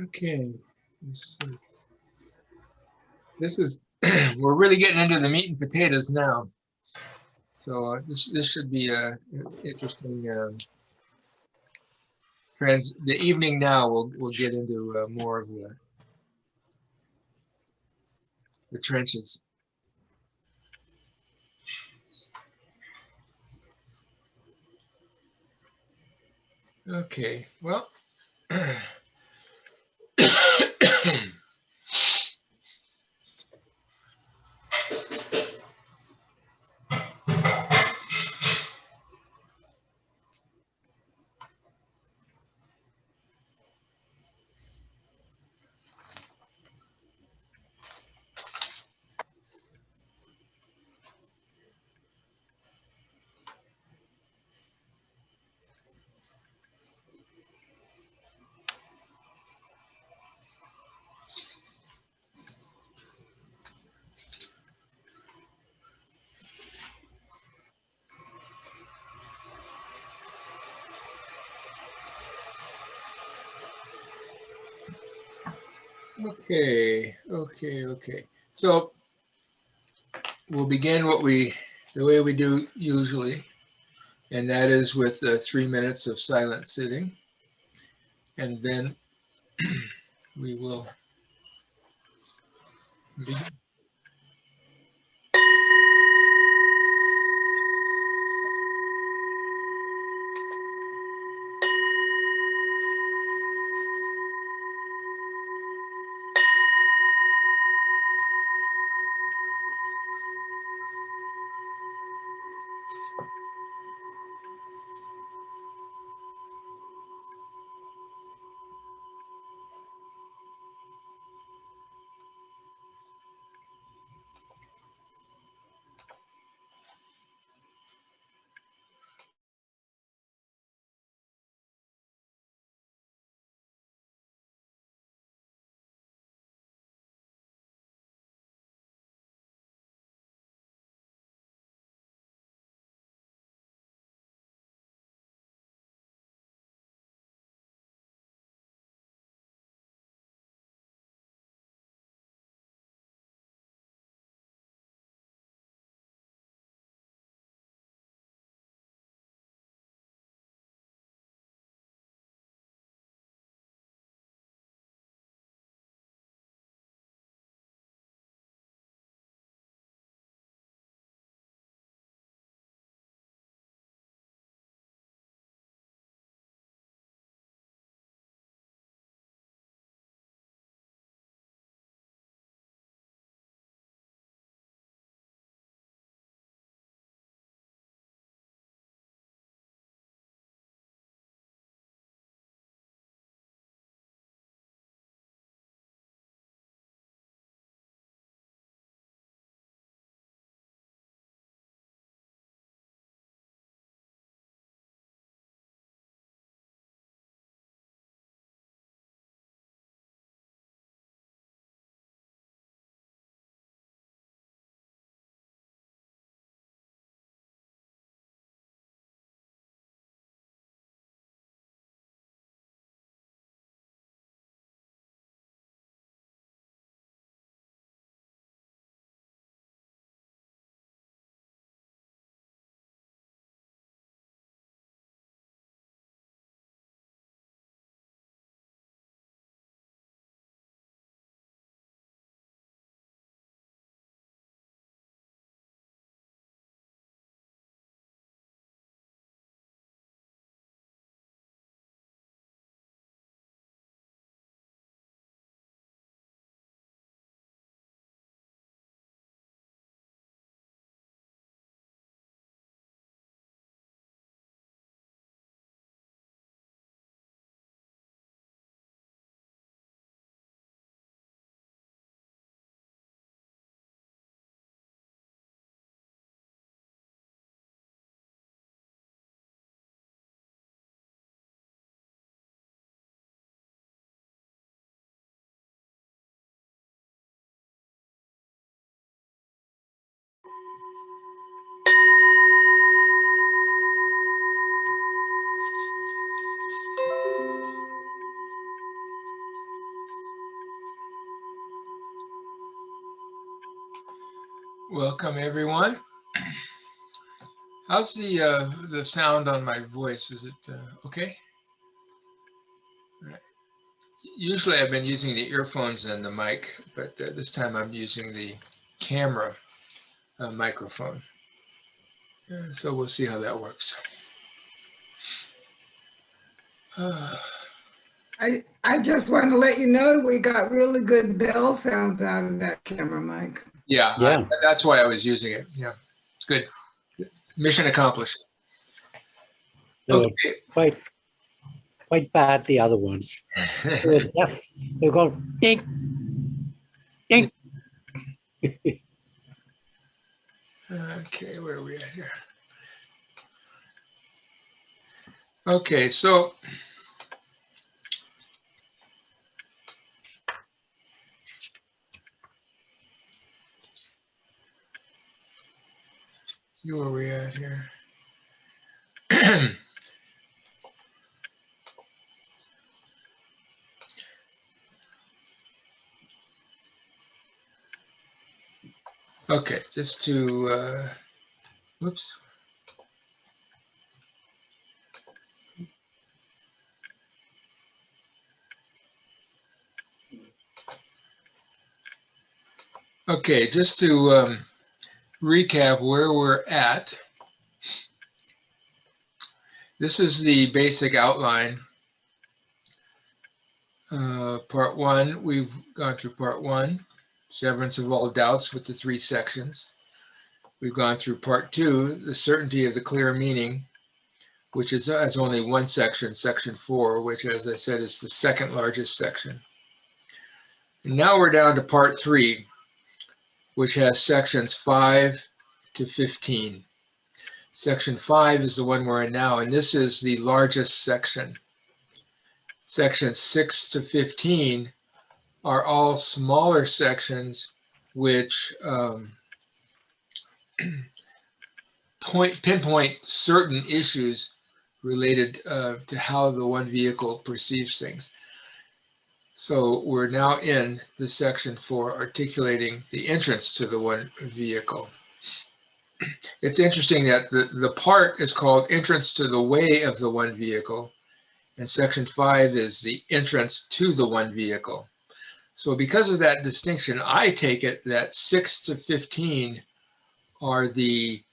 Okay, let's see. This is we're really getting into the meat and potatoes now. So this should be a interesting the evening now. We'll get into more of the trenches. Okay, well. Okay. So we'll begin the way we do usually, and that is with 3 minutes of silent sitting, and then we will begin. Welcome, everyone. How's the sound on my voice? Is it okay? All right. Usually I've been using the earphones and the mic, but this time I'm using the camera microphone. So we'll see how that works. I just wanted to let you know we got really good bell sounds out of that camera mic. Yeah. That's why I was using it. Yeah, it's good. Mission accomplished. Okay. Quite bad, the other ones. They were deaf. They go ding, ding. Okay, where are we at here? Okay, so see where we at here. Okay, just to whoops. Okay, just to recap where we're at. This is the basic outline. Part one, we've gone through part one, severance of all doubts with the 3 sections. We've gone through part two, the certainty of the clear meaning, which has only 1 section, section 4, which, as I said, is the second largest section. And now we're down to part 3, which has sections 5 to 15. Section 5 is the one we're in now, and this is the largest section. Sections 6 to 15 are all smaller sections which pinpoint certain issues related to how the one vehicle perceives things. So we're now in the section for articulating the entrance to the one vehicle. It's interesting that the part is called entrance to the way of the one vehicle, and section 5 is the entrance to the one vehicle. So because of that distinction, I take it that 6 to 15 are the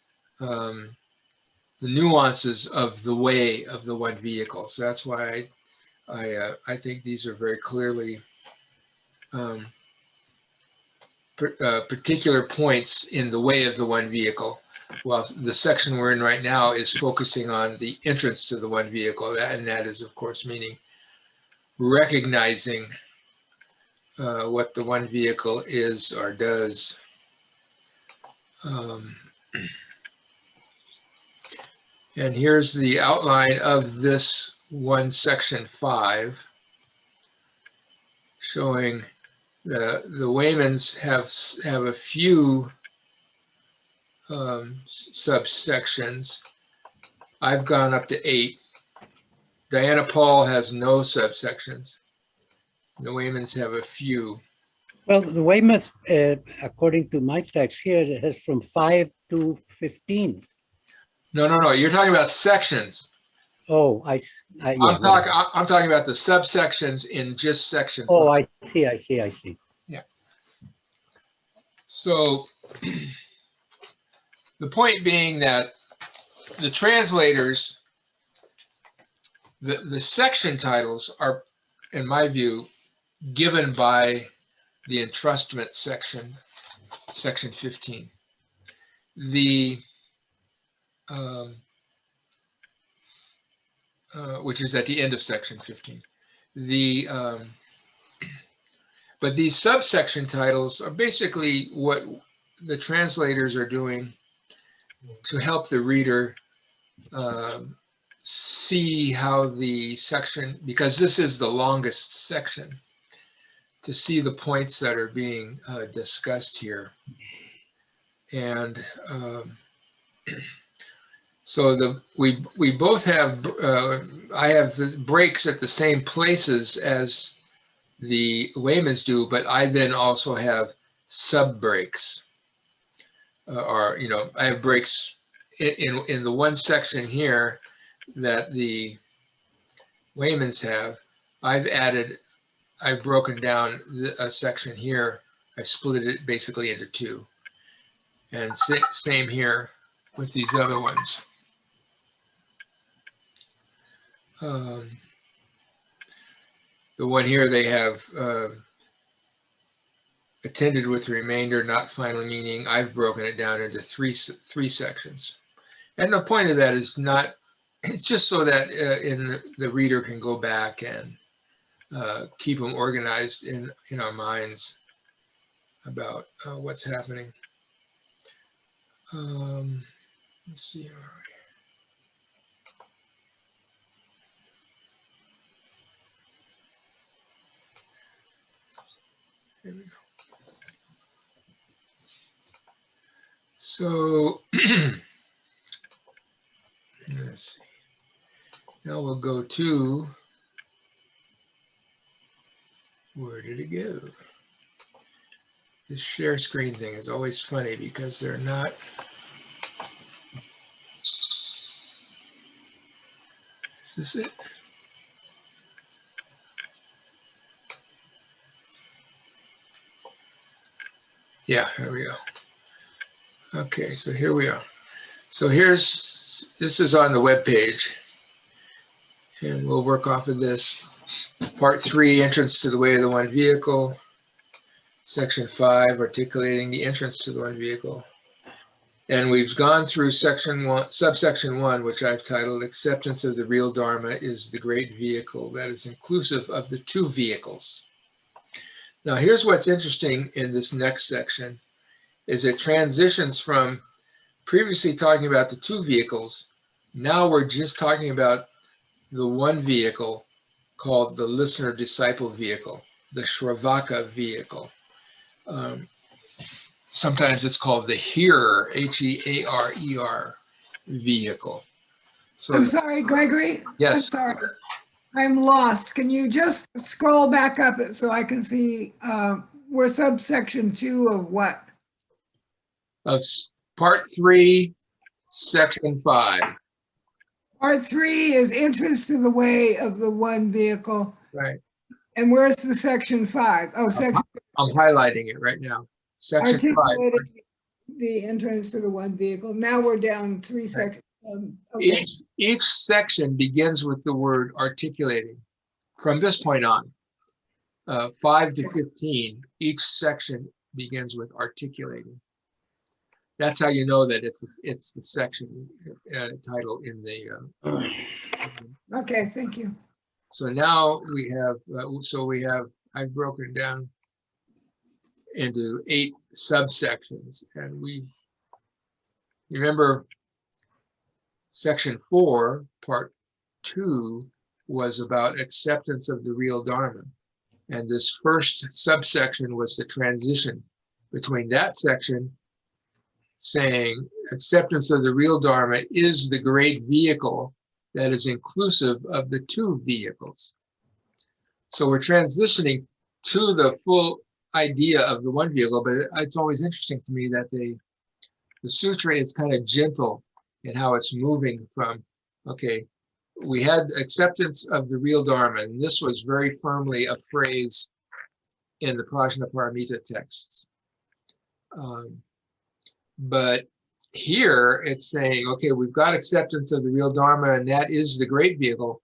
nuances of the way of the one vehicle. So that's why I think these are very clearly particular points in the way of the one vehicle, while the section we're in right now is focusing on the entrance to the one vehicle, and that is, of course, meaning recognizing what the one vehicle is or does. And here's the outline of this one section 5, showing the Waymans have a few subsections. I've gone up to 8. Diana Paul has no subsections. The Waymans have a few. Well, the Weymouth, according to my text here, it has from 5 to 15. No. You're talking about sections. Oh, yeah, I'm talking about the subsections in just section 5. Oh, I see. Yeah. So the point being that the translators, the section titles are, in my view, given by the entrustment section, section 15. Which is at the end of section 15. But these subsection titles are basically what the translators are doing to help the reader see how the section, because this is the longest section, to see the points that are being discussed here. And so we both have, I have the breaks at the same places as the Waymans do, but I then also have sub breaks. are, you know, I have breaks in the one section here that the Waymans have. I've broken down a section here. I split it basically into two. And same here with these other ones. The one here they have attended with remainder, not final meaning. I've broken it down into three sections. And the point of that is not, it's just so that the reader can go back and keep them organized in our minds about what's happening. Let's see. Here we go. So let's see. Now we'll go to, where did it go? This share screen thing is always funny because they're not. Is this it? Yeah, here we go. Okay, so here we are. So this is on the web page, and we'll work off of this. Part 3, entrance to the way of the one vehicle. Section 5, articulating the entrance to the one vehicle. And we've gone through subsection 1, which I've titled Acceptance of the Real Dharma is the Great Vehicle that is inclusive of the two vehicles. Now here's what's interesting in this next section is it transitions from previously talking about the two vehicles. Now we're just talking about the one vehicle called the listener-disciple vehicle, the Shravaka vehicle. Sometimes it's called the hearer, H-E-A-R-E-R vehicle. So, I'm sorry, Gregory. Yes. I'm sorry. I'm lost. Can you just scroll back up so I can see we're subsection 2 of what? Of part 3, section 5. Part 3 is entrance to the way of the one vehicle. Right. And where's the section 5? Oh, section. I'm highlighting it right now. Section 5. Articulating the entrance to the one vehicle. Now we're down 3 sections. Okay. Each section begins with the word articulating. From this point on, 5 to 15, each section begins with articulating. That's how you know that it's the section title in the. Okay, thank you. So now we have, I've broken down into 8 subsections, and you remember section 4, part 2 was about acceptance of the real Dharma. And this first subsection was the transition between that section saying acceptance of the real Dharma is the great vehicle that is inclusive of the two vehicles. So we're transitioning to the full idea of the one vehicle, but it's always interesting to me that the sutra is kind of gentle in how it's moving from, okay, we had acceptance of the real Dharma, and this was very firmly a phrase in the Prajnaparamita texts. But here it's saying, okay, we've got acceptance of the real Dharma, and that is the great vehicle,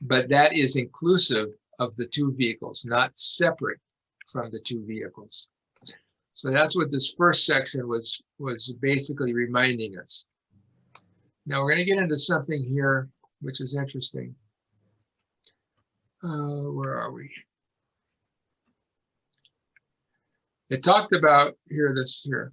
but that is inclusive of the two vehicles, not separate from the two vehicles. So that's what this first section was basically reminding us. Now we're going to get into something here which is interesting. Where are we? It talked about the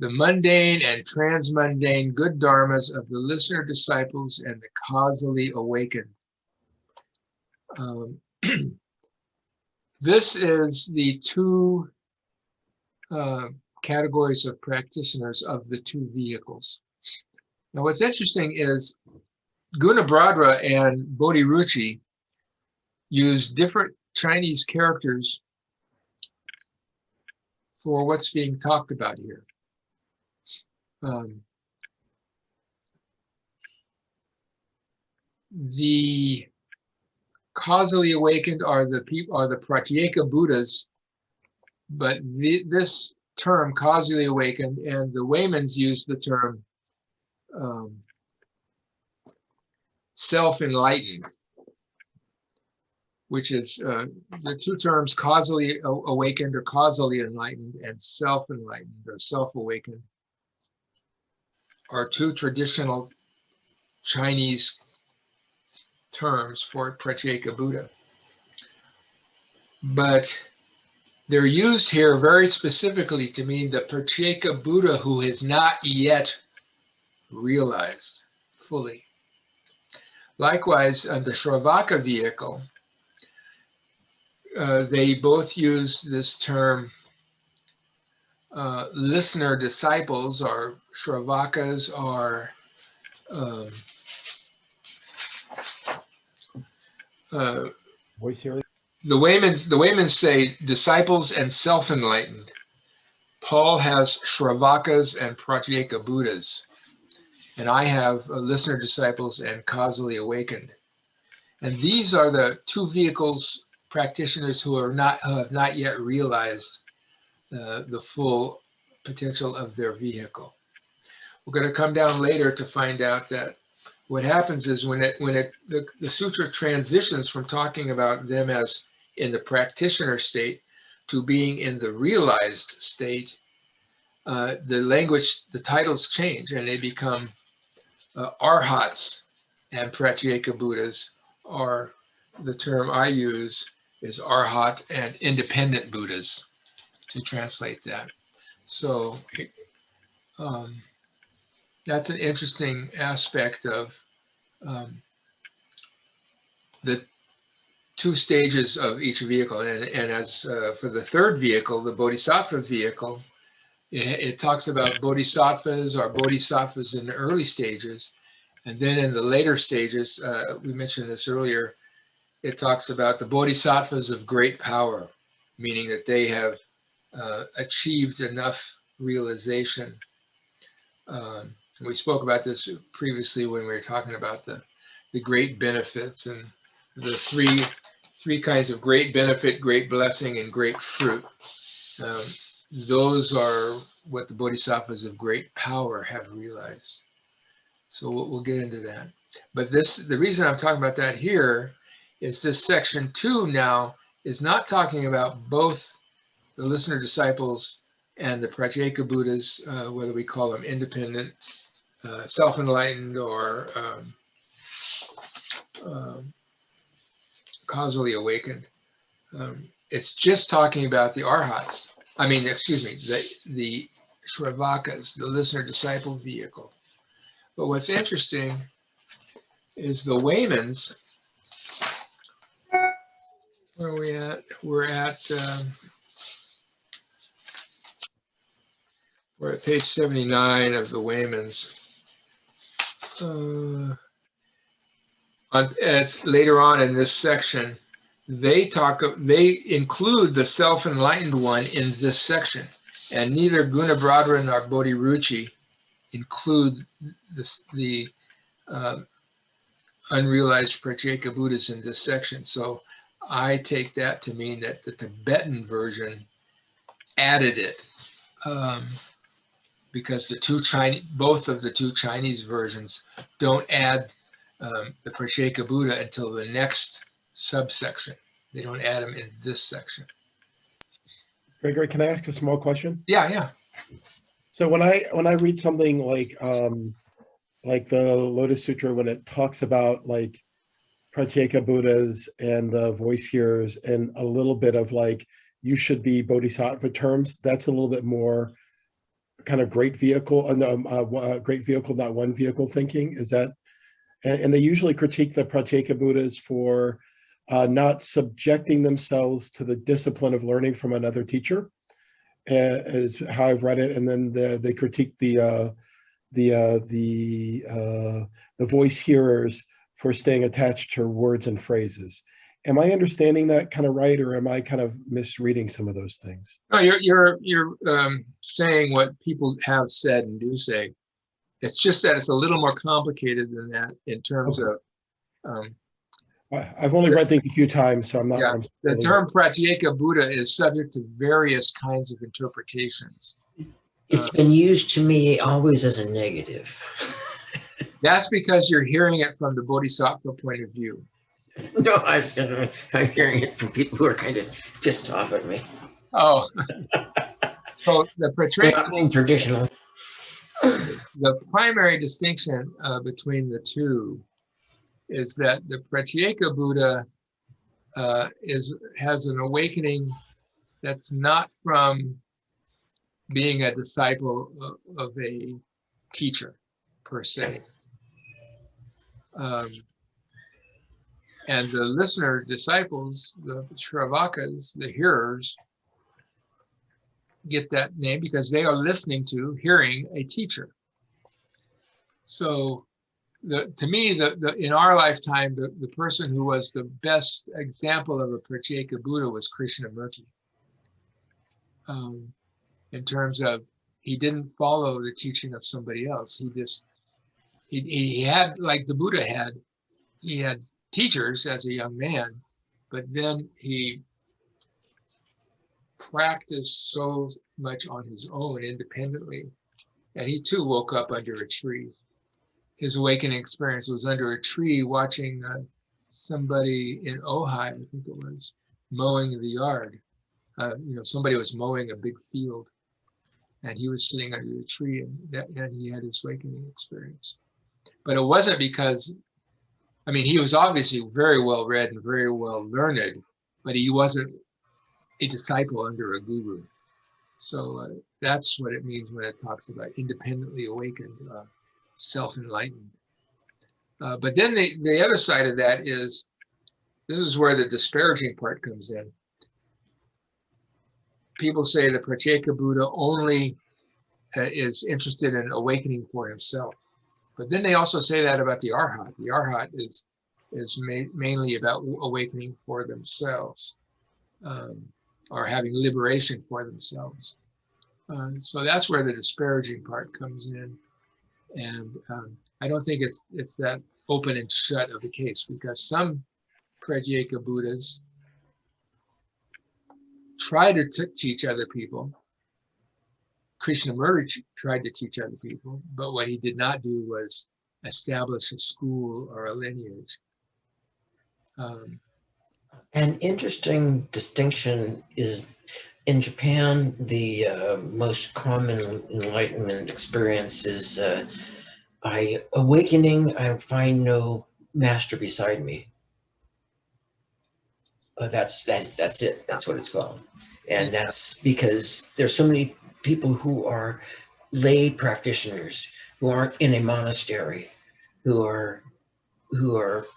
mundane and transmundane good dharmas of the listener disciples and the causally awakened. This is the two categories of practitioners of the two vehicles. Now, what's interesting is Gunabhadra and Bodhiruchi use different Chinese characters for what's being talked about here. The causally awakened are the Pratyeka Buddhas, but this term causally awakened, and the Waymans use the term self-enlightened, which is the two terms causally awakened or causally enlightened and self-enlightened or self-awakened are two traditional Chinese terms for Pratyeka Buddha. But they're used here very specifically to mean the Pratyeka Buddha who has not yet realized fully. Likewise, the Shravaka vehicle, they both use this term listener disciples, or Shravakas, or Voice hearing. the Waymans say disciples and self-enlightened. Paul has Shravakas and Pratyeka Buddhas, and I have listener disciples and causally awakened. And these are the two vehicles practitioners who have not yet realized the full potential of their vehicle. We're going to come down later to find out that what happens is when the sutra transitions from talking about them as in the practitioner state to being in the realized state, the language, the titles change, and they become arhats and Pratyeka Buddhas, or the term I use is arhat and independent Buddhas to translate that. So that's an interesting aspect of the two stages of each vehicle. And as for the third vehicle, the Bodhisattva vehicle, it talks about bodhisattvas or bodhisattvas in the early stages. And then in the later stages, we mentioned this earlier, it talks about the bodhisattvas of great power, meaning that they have achieved enough realization. We spoke about this previously when we were talking about the great benefits and the three kinds of great benefit, great blessing, and great fruit. Those are what the bodhisattvas of great power have realized. So we'll get into that. But the reason I'm talking about that here is this section 2 now is not talking about both the listener disciples and the Pratyeka Buddhas, whether we call them independent, self-enlightened, or causally awakened. It's just talking about the arhats. I mean, excuse me, the Shravakas, the listener disciple vehicle. But what's interesting is the Waymans. Where are we at? We're at page 79 of the Waymans. Later on in this section, they include the self-enlightened one in this section, and neither Gunabhadra nor Bodhiruchi include the unrealized Pratyeka Buddhas in this section. So I take that to mean that the Tibetan version added it, because both of the two Chinese versions don't add the Pratyeka Buddha until the next subsection. They don't add them in this section. Gregory, can I ask a small question? Yeah. So when I read something like the Lotus Sutra, when it talks about like Pratyeka Buddhas and the voice hearers and a little bit of like you should be Bodhisattva terms, that's a little bit more kind of great vehicle, great vehicle, not one vehicle thinking. Is that? And they usually critique the Pratyeka Buddhas for not subjecting themselves to the discipline of learning from another teacher, is how I've read it. And then they critique the voice hearers for staying attached to words and phrases. am I understanding that kind of right, or am I kind of misreading some of those things? No, you're saying what people have said and do say. It's just that it's a little more complicated than that in terms Okay. of, um, I've only read things a few times, so I'm not. yeah, I'm the really- term Pratyeka Buddha is subject to various kinds of interpretations. It's been used to me always as a negative. That's because you're hearing it from the Bodhisattva point of view. No, I'm hearing it from people who are kind of pissed off at me. Oh, so the For Pratyeka, not being traditional. the primary distinction between the two is that the Pratyeka Buddha has an awakening that's not from being a disciple of a teacher per se. And the listener disciples, the Shravakas, the hearers, get that name because they are listening to, hearing a teacher. So to me, in our lifetime, the person who was the best example of a Pratyeka Buddha was Krishnamurti. In terms of, he didn't follow the teaching of somebody else. He had, like the Buddha had, he had teachers as a young man, but then he practiced so much on his own independently. And he too woke up under a tree. His awakening experience was under a tree watching somebody in Ojai, I think it was, mowing the yard. Somebody was mowing a big field and he was sitting under the tree, and he had his awakening experience. But it wasn't because, he was obviously very well read and very well learned, but he wasn't a disciple under a guru. So that's what it means when it talks about independently awakened, self-enlightened. But then the other side of that is, this is where the disparaging part comes in. People say the Pratyeka Buddha only is interested in awakening for himself. But then they also say that about the Arhat. The Arhat is mainly about awakening for themselves, or having liberation for themselves. So that's where the disparaging part comes in. And I don't think it's that open and shut of the case, because some Pratyeka Buddhas try to teach other people. Krishnamurti tried to teach other people, but what he did not do was establish a school or a lineage. An interesting distinction is, in Japan, the most common enlightenment experience is awakening, I find no master beside me. That's it. That's what it's called. And that's because there's so many people who are lay practitioners who aren't in a monastery, who are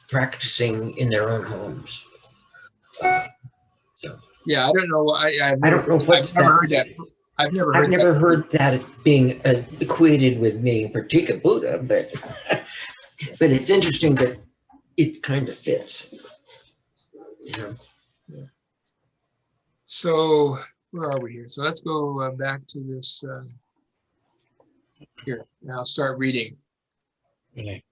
practicing in their own homes. Yeah, I don't know. I don't know what I've never heard that. I've never heard that being equated with being Pratyeka Buddha, but it's interesting that it kind of fits. Yeah. So where are we here? So let's go back to this here. Now I'll start reading. Okay.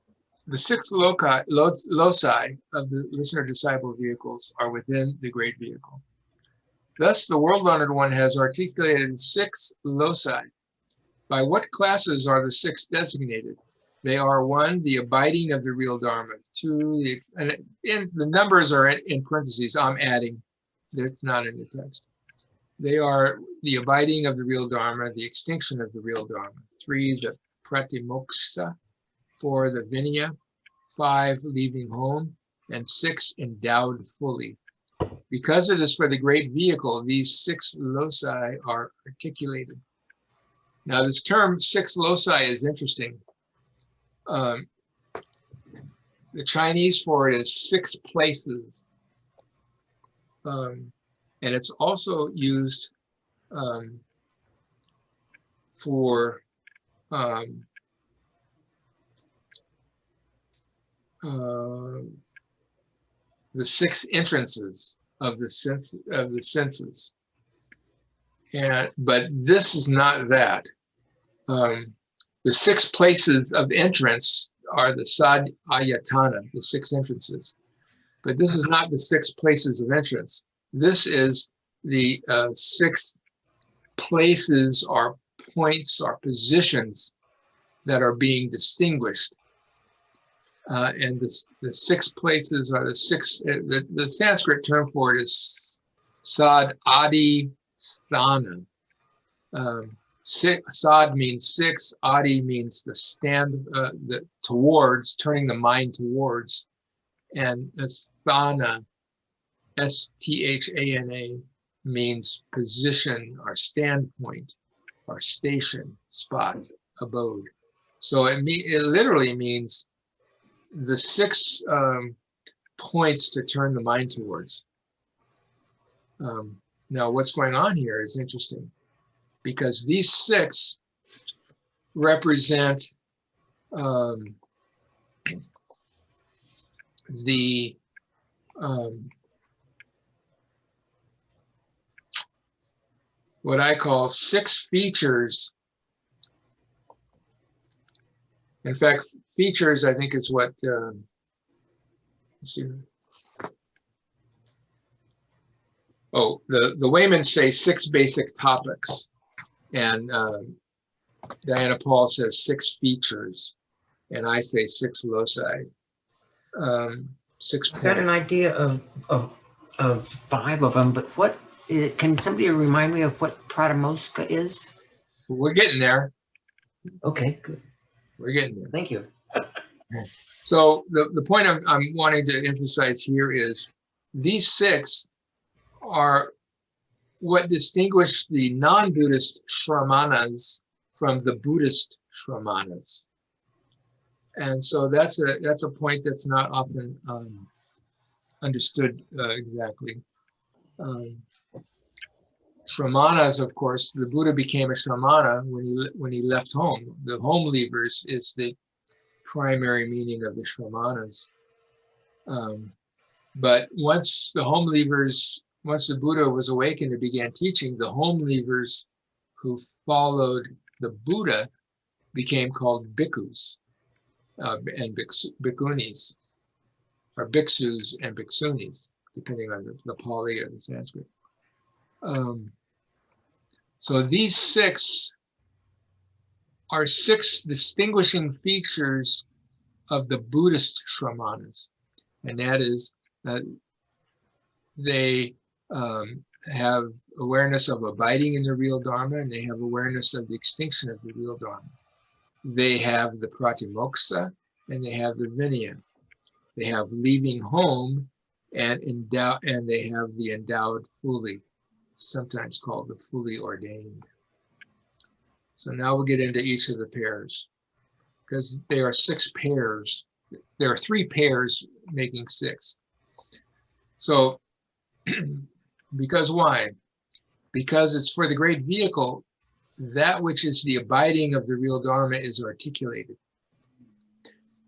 The 6 loci of the listener-disciple vehicles are within the great vehicle. Thus, the world-learned one has articulated 6 loci. By what classes are the 6 designated? They are: 1, the abiding of the real Dharma; 2, the numbers are in parentheses. I'm adding. That's not in the text. They are the abiding of the real Dharma, the extinction of the real Dharma; 3, the pratimoksha; 4, the Vineya; 5, leaving home; and 6, endowed fully. Because it is for the great vehicle, these 6 loci are articulated. Now, this term 6 loci is interesting. The Chinese for it is 6 places. And it's also used for the 6 entrances of the senses. But this is not that. The 6 places of entrance are the sad ayatana, the 6 entrances. But this is not the 6 places of entrance. This is the 6 places or points or positions that are being distinguished. And the 6 places are the 6, the Sanskrit term for it is sad adi sthana. Sad means 6, adi means the stand, the towards, turning the mind towards, and sthana, S-T-H-A-N-A, means position or standpoint or station, spot, abode. So it literally means the 6 points to turn the mind towards. Now what's going on here is interesting, because these 6 represent the what I call 6 features. In fact, features, I think, is what, let's see. Oh, the Waymans say 6 basic topics, and Diana Paul says 6 features, and I say 6 loci. 6 I've got an points. idea of 5 of them, but what can somebody remind me of what Pratamoska is? We're getting there. Okay, good. We're getting there. Thank you. So the point I'm wanting to emphasize here is these 6 are what distinguish the non-Buddhist shramanas from the Buddhist shramanas. And so that's a point that's not often understood exactly. Shramanas, of course, the Buddha became a shramana when he left home. The home leavers is the primary meaning of the shramanas. But once the Buddha was awakened and began teaching, the home leavers who followed the Buddha became called bhikkhus and bhikkhunis, or bhikshus and bhikkhunis, depending on the Pali or the Sanskrit. So these 6 are 6 distinguishing features of the Buddhist shramanas, and that is that they have awareness of abiding in the real Dharma, and they have awareness of the extinction of the real Dharma. They have the pratimoksa, and they have the Vineya. They have leaving home, and they have the endowed fully, sometimes called the fully ordained. So now we'll get into each of the pairs, because there are 6 pairs. There are 3 pairs making 6. So, because why? Because it's for the great vehicle, that which is the abiding of the real Dharma is articulated.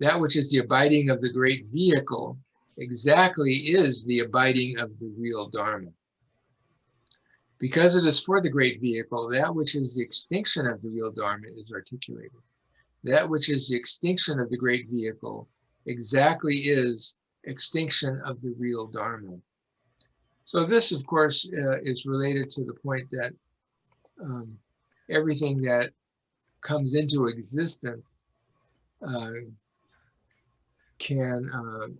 That which is the abiding of the great vehicle exactly is the abiding of the real Dharma. Because it is for the great vehicle, that which is the extinction of the real Dharma is articulated. That which is the extinction of the great vehicle exactly is extinction of the real Dharma. So this, of course, is related to the point that everything that comes into existence can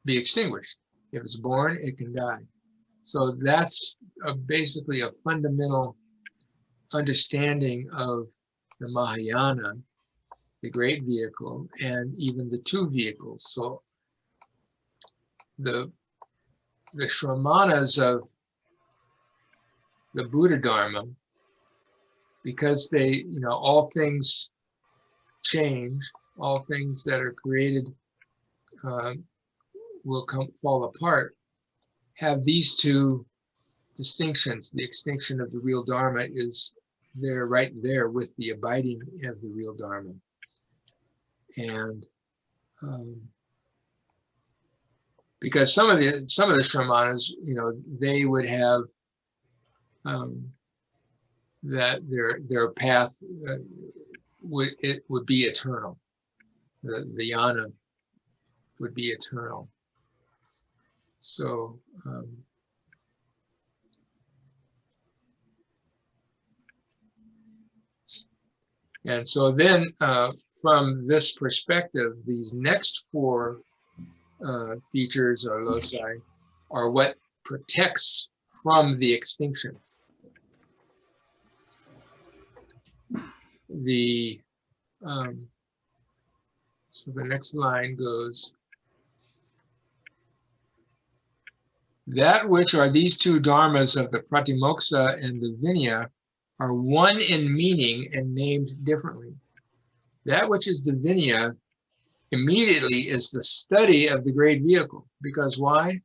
be extinguished. If it's born, it can die. So that's basically a fundamental understanding of the Mahayana, the great vehicle, and even the 2 vehicles. So the shramanas of the Buddha Dharma, because they, all things change, all things that are created will fall apart, have these 2 distinctions. The extinction of the real Dharma is there, right there, with the abiding of the real Dharma. And because some of the shramanas, they would have that their path would be eternal. The yana would be eternal. So and so then from this perspective, these next four features or loci are what protects from the extinction. So the next line goes, that which are these two dharmas of the Pratimoksha and the Vineya are one in meaning and named differently. That which is the Vineya immediately is the study of the great vehicle. Because why?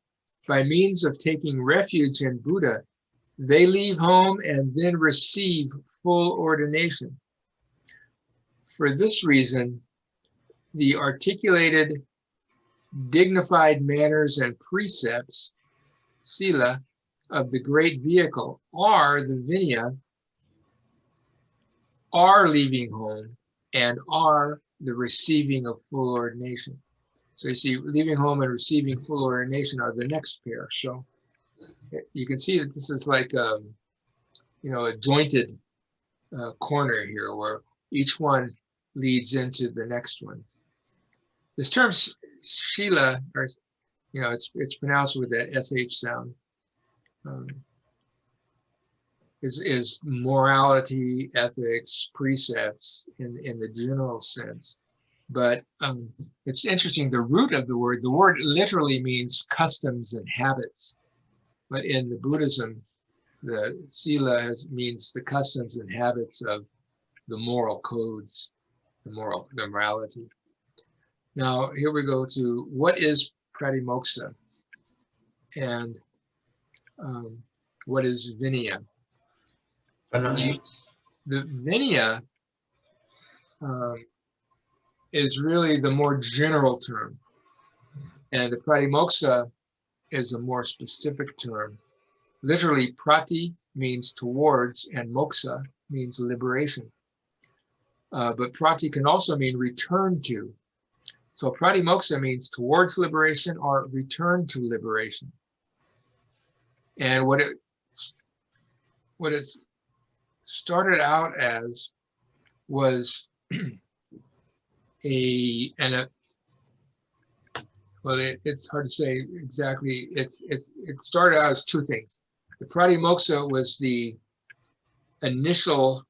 By means of taking refuge in Buddha, they leave home and then receive full ordination. For this reason, the articulated, dignified manners and precepts, sila, of the great vehicle are the Vineya, are leaving home, and are the receiving of full ordination. So you see, leaving home and receiving full ordination are the next pair. So you can see that this is like a jointed corner here, where each one leads into the next one. This term shila, or it's pronounced with that sh sound, is morality, ethics, precepts in the general sense. But it's interesting, the root of the word literally means customs and habits. But in the Buddhism, the sila means the customs and habits of the moral codes, the morality. Now, here we go to what is pratimoksha and what is Vineya. The Vineya is really the more general term, and the pratimoksha is a more specific term. Literally, prati means towards, and moksha means liberation. But prati can also mean return to. So pratimoksha means towards liberation or return to liberation. And what it started out as was it's hard to say exactly. It started out as two things. The pratimoksha was the initial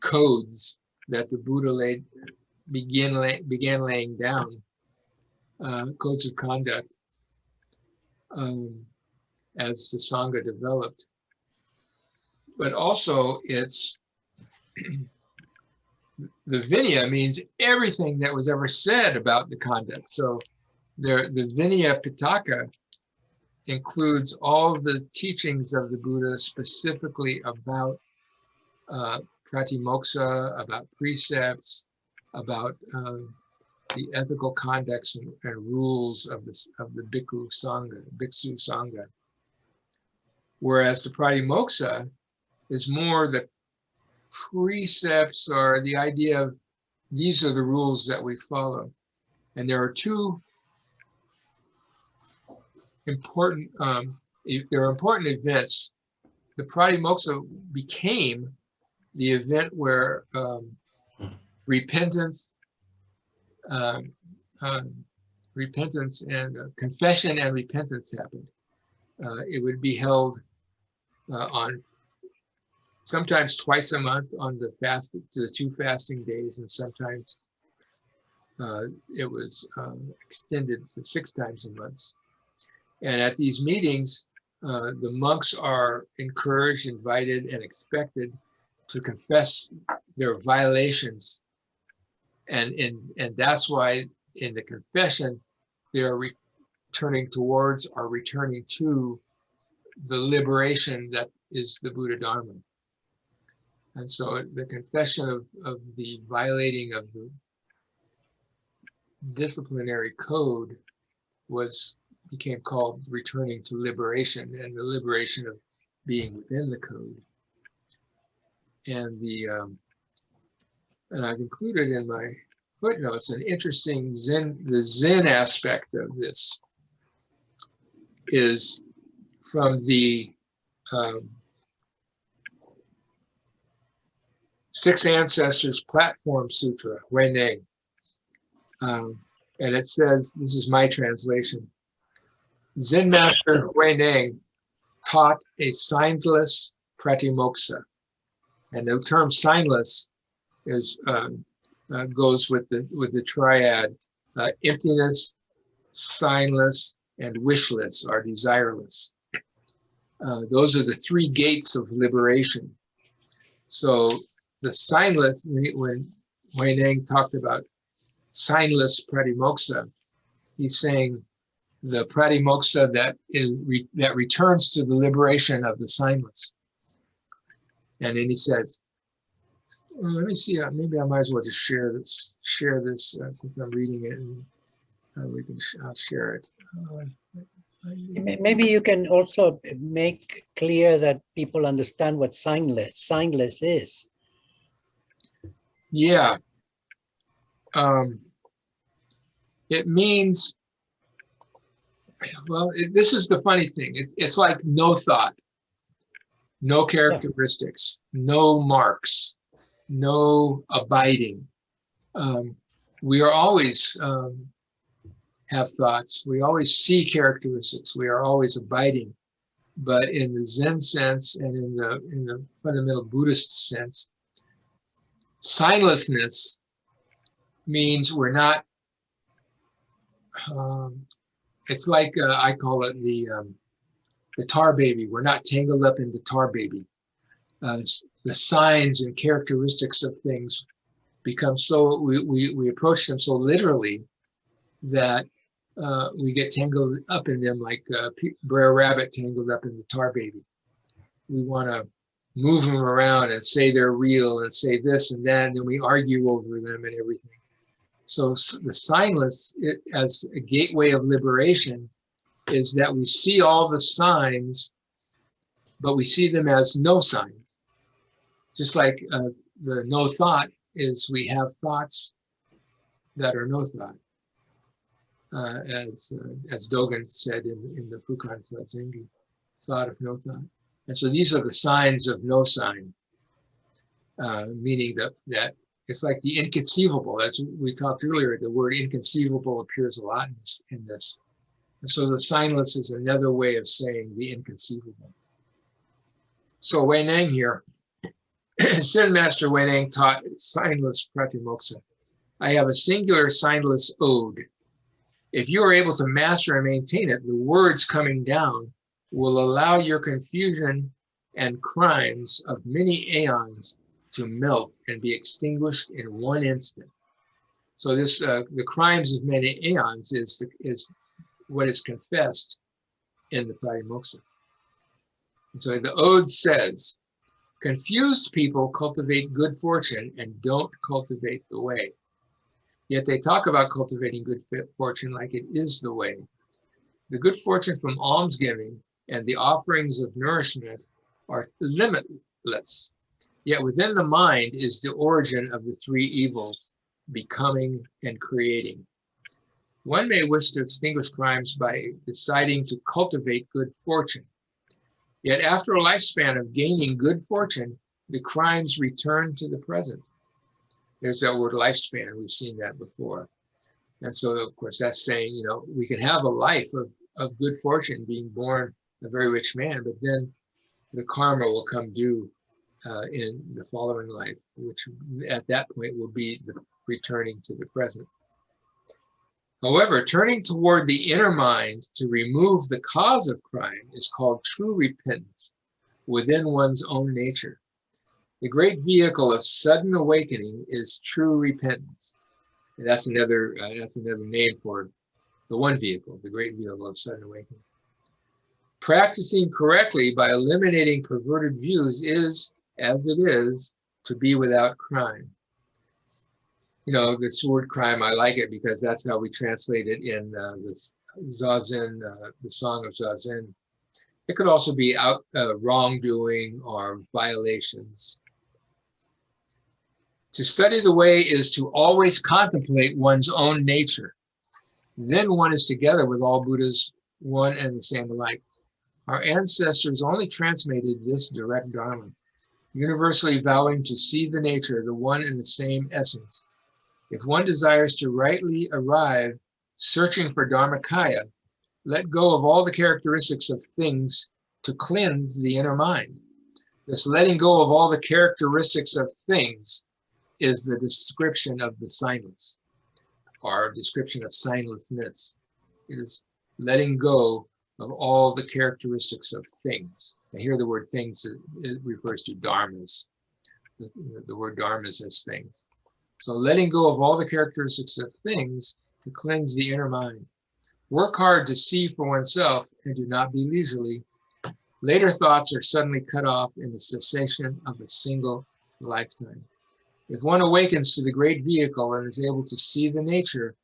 codes that the Buddha began laying down, codes of conduct, as the Sangha developed. But also it's the Vineya means everything that was ever said about the conduct. So the Vineya Pitaka includes all the teachings of the Buddha specifically about pratimoksha, about precepts, about the ethical conducts and rules of the bhikkhu bhiksu sangha. Whereas the pratimoksha is more the precepts, or the idea of these are the rules that we follow. And there are two important events. The pratimoksha became the event where repentance and confession and repentance happened. It would be held on sometimes twice a month on the two fasting days, and sometimes it was extended to 6 times a month. And at these meetings, the monks are encouraged, invited, and expected to confess their violations. And that's why in the confession, they are returning towards or returning to the liberation that is the Buddha Dharma. And so the confession of the violating of disciplinary code became called returning to liberation, and the liberation of being within the code. And and I've included in my footnotes an interesting the Zen aspect of this is from the Six Ancestors Platform Sutra, Huineng. And it says, this is my translation, Zen Master Huineng taught a signless pratimoksha. And the term signless is goes with the triad, emptiness, signless, and wishless or desireless. Those are the three gates of liberation. So the signless, when Huineng talked about signless pratimoksha, he's saying the pratimoksha that returns to the liberation of the signless. And then he says, well, let me see, maybe I might as well just share this since I'm reading it, and I'll share it. Maybe you can also make clear that people understand what signless is. Yeah. It means, well, this is the funny thing. It's like no thought, no characteristics, no marks, no abiding. We are always have thoughts. We always see characteristics. We are always abiding. But in the Zen sense and in the fundamental Buddhist sense, signlessness means we're not. It's like I call it the tar baby. We're not tangled up in the tar baby. The signs and characteristics of things become so we approach them so literally that we get tangled up in them like Brer Rabbit tangled up in the tar baby. We want to move them around and say they're real and say this and that, and then we argue over them and everything. So the signless, as a gateway of liberation, is that we see all the signs, but we see them as no signs. Just like the no thought is we have thoughts that are no thought. As Dogen said in the Fukan Zengi, thought of no thought. And so these are the signs of no sign, meaning that it's like the inconceivable. As we talked earlier, the word inconceivable appears a lot in this. And so the signless is another way of saying the inconceivable. So Huineng here, Zen Master Huineng taught signless pratimoksha. I have a singular signless ode. If you are able to master and maintain it, the words coming down will allow your confusion and crimes of many aeons to melt and be extinguished in one instant. So this, the crimes of many aeons is what is confessed in the Pratimoksha. And so the ode says, confused people cultivate good fortune and don't cultivate the way. Yet they talk about cultivating good fortune like it is the way. The good fortune from almsgiving and the offerings of nourishment are limitless. Yet within the mind is the origin of the three evils, becoming and creating. One may wish to extinguish crimes by deciding to cultivate good fortune. Yet after a lifespan of gaining good fortune, the crimes return to the present. There's that word lifespan, we've seen that before. And so, of course, that's saying, you know, we can have a life of good fortune, being born a very rich man, but then the karma will come due in the following life, which at that point will be the returning to the present. However, turning toward the inner mind to remove the cause of crime is called true repentance within one's own nature. The great vehicle of sudden awakening is true repentance. And that's another name for the one vehicle, the great vehicle of sudden awakening. Practicing correctly by eliminating perverted views is, as it is, to be without crime. you know, this word crime, I like it because that's how we translate it in this Zazen, the Song of Zazen. It could also be wrongdoing or violations. To study the way is to always contemplate one's own nature. Then one is together with all Buddhas, one and the same alike. Our ancestors only transmitted this direct Dharma, universally vowing to see the nature, the one and the same essence. If one desires to rightly arrive, searching for Dharmakaya, let go of all the characteristics of things to cleanse the inner mind. This letting go of all the characteristics of things is the description of the signless, or description of signlessness. It is letting go of all the characteristics of things. I hear the word things, it refers to dharmas. The word dharmas as things. So letting go of all the characteristics of things to cleanse the inner mind. Work hard to see for oneself and do not be leisurely. Later thoughts are suddenly cut off in the cessation of a single lifetime. If one awakens to the great vehicle and is able to see the nature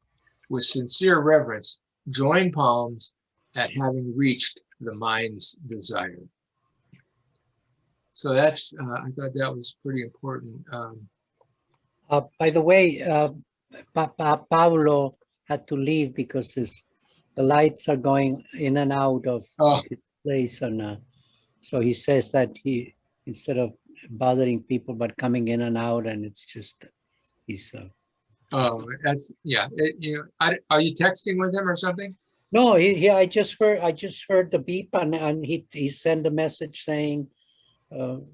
with sincere reverence, join palms at having reached the mind's desire. So that's, I thought that was pretty important. By the way, Paolo had to leave because the lights are going in and out of his place, and so he says that he, instead of bothering people but coming in and out, and it's just he's. Oh, that's, yeah. Are you texting with him or something? No, I just heard the beep, and he sent a message saying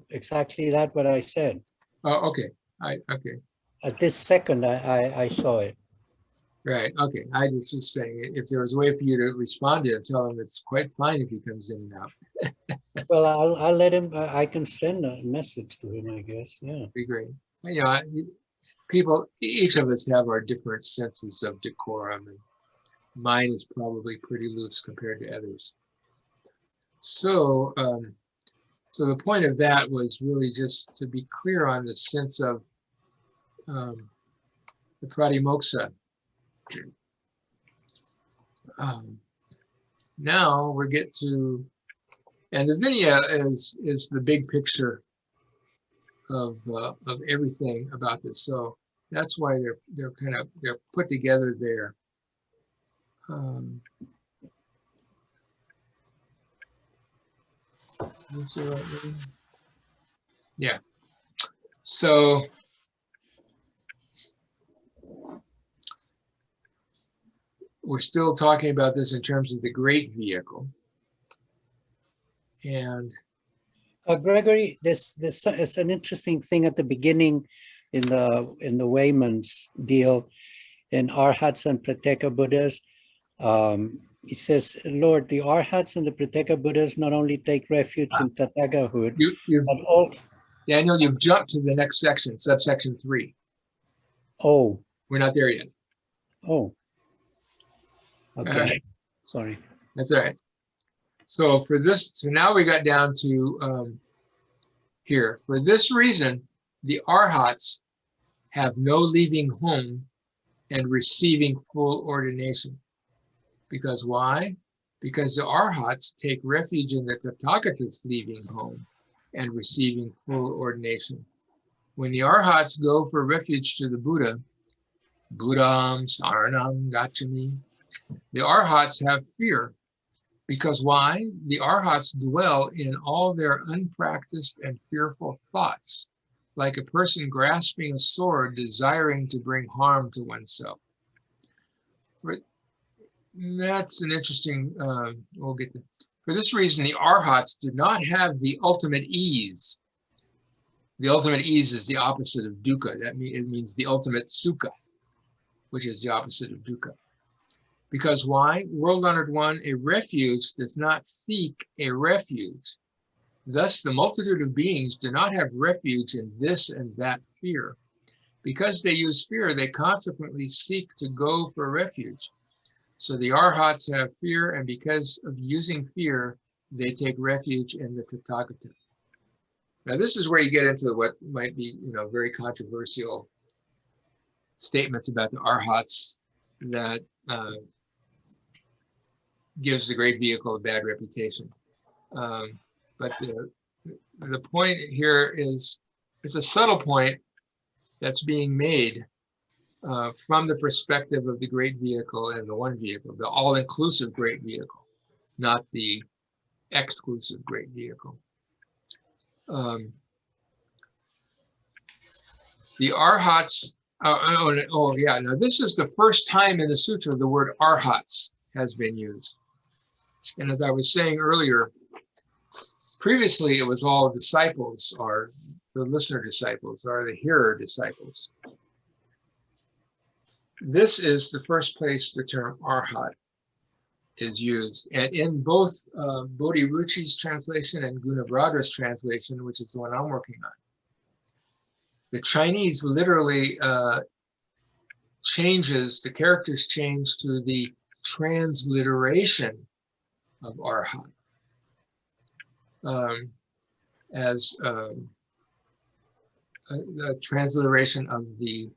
exactly that what I said. Oh, okay. Okay. At this second, I saw it. Right. Okay. I was just saying, if there was a way for you to respond to him, tell him it's quite fine if he comes in and out. Well, I'll let him. I can send a message to him, I guess. Yeah. Be great. Yeah. People, each of us have our different senses of decorum, and mine is probably pretty loose compared to others. So, so the point of that was really just to be clear on the sense of the pratimoksha. Now we get to, and the Vineya is the big picture of everything about this. So that's why they're put together there. Yeah. So we're still talking about this in terms of the great vehicle. And Gregory, this is an interesting thing at the beginning in the Wayman's deal in Arhats and Prateka Buddhas. He says, Lord, the Arhats and the Prateka Buddhas not only take refuge in Tathagahood, but also. Daniel, you've jumped to the next section, subsection 3. Oh. We're not there yet. Oh. Okay. Right. Sorry. That's all right. So for this, so now we got down to here. For this reason, the Arhats have no leaving home and receiving full ordination. Because why? Because the Arhats take refuge in the Tathagata's leaving home and receiving full ordination. When the Arhats go for refuge to the Buddha, Buddham Saranam Gacchami, the Arhats have fear. Because why? The Arhats dwell in all their unpracticed and fearful thoughts, like a person grasping a sword, desiring to bring harm to oneself. That's an interesting, we'll get to. For this reason, the Arhats do not have the ultimate ease. The ultimate ease is the opposite of dukkha. It means the ultimate sukha, which is the opposite of dukkha. Because why? World Honored One, a refuge does not seek a refuge. Thus, the multitude of beings do not have refuge in this and that fear. Because they use fear, they consequently seek to go for refuge. So the Arhats have fear, and because of using fear, they take refuge in the Tathagata. Now, this is where you get into what might be, very controversial statements about the arhats that gives the great vehicle a bad reputation. But the point here is, it's a subtle point that's being made from the perspective of the great vehicle and the one vehicle, the all-inclusive great vehicle, not the exclusive great vehicle. The arhats, yeah, now this is the first time in the sutra the word arhats has been used. And as I was saying earlier, previously it was all disciples, or the listener disciples, or the hearer disciples. This is the first place the term arhat is used. And in both Bodhiruchi's translation and Gunabhadra's translation, which is the one I'm working on, the Chinese literally changes, the characters change to the transliteration of arhat as a transliteration of the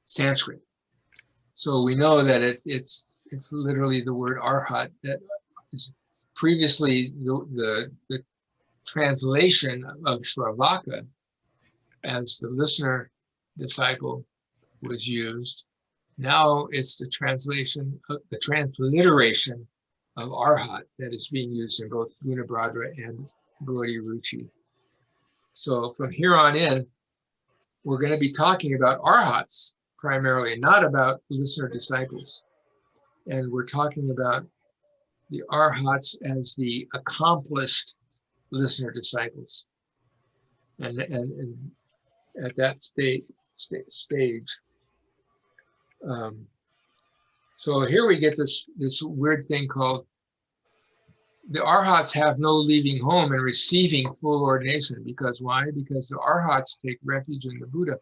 Sanskrit. So we know that it's literally the word arhat that is previously the translation of Shravaka as the listener disciple was used. Now it's the translation, the transliteration of arhat that is being used in both Gunabhadra and Bodhiruchi. So from here on in, we're going to be talking about arhats primarily, not about listener disciples. And we're talking about the arhats as the accomplished listener disciples. And at that stage. So here we get this weird thing called the arhats have no leaving home and receiving full ordination. Because why? Because the arhats take refuge in the Buddha.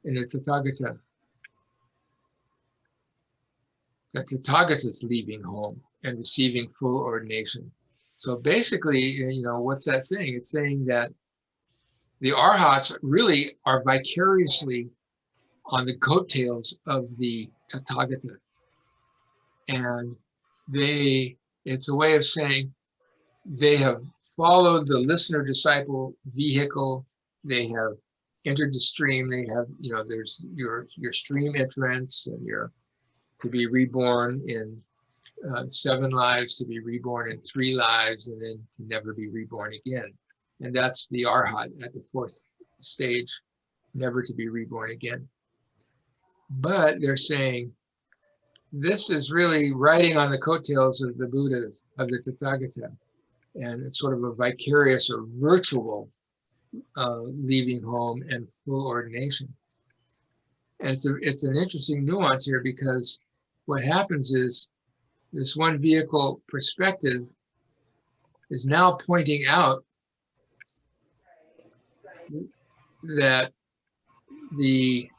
In the Tathagata. The Tathagata's leaving home and receiving full ordination. So basically, you know, what's that saying? It's saying that the arhats really are vicariously on the coattails of the Tathagata. And it's a way of saying they have followed the listener-disciple vehicle. They have entered the stream. They have, you know, there's your stream entrance, and you're to be reborn in 7 lives, to be reborn in 3 lives, and then to never be reborn again. And that's the arhat at the 4th stage, never to be reborn again. But they're saying this is really riding on the coattails of the Buddhas, of the Tathagata, and it's sort of a vicarious or virtual leaving home and full ordination. And it's an interesting nuance here, because what happens is this one vehicle perspective is now pointing out that the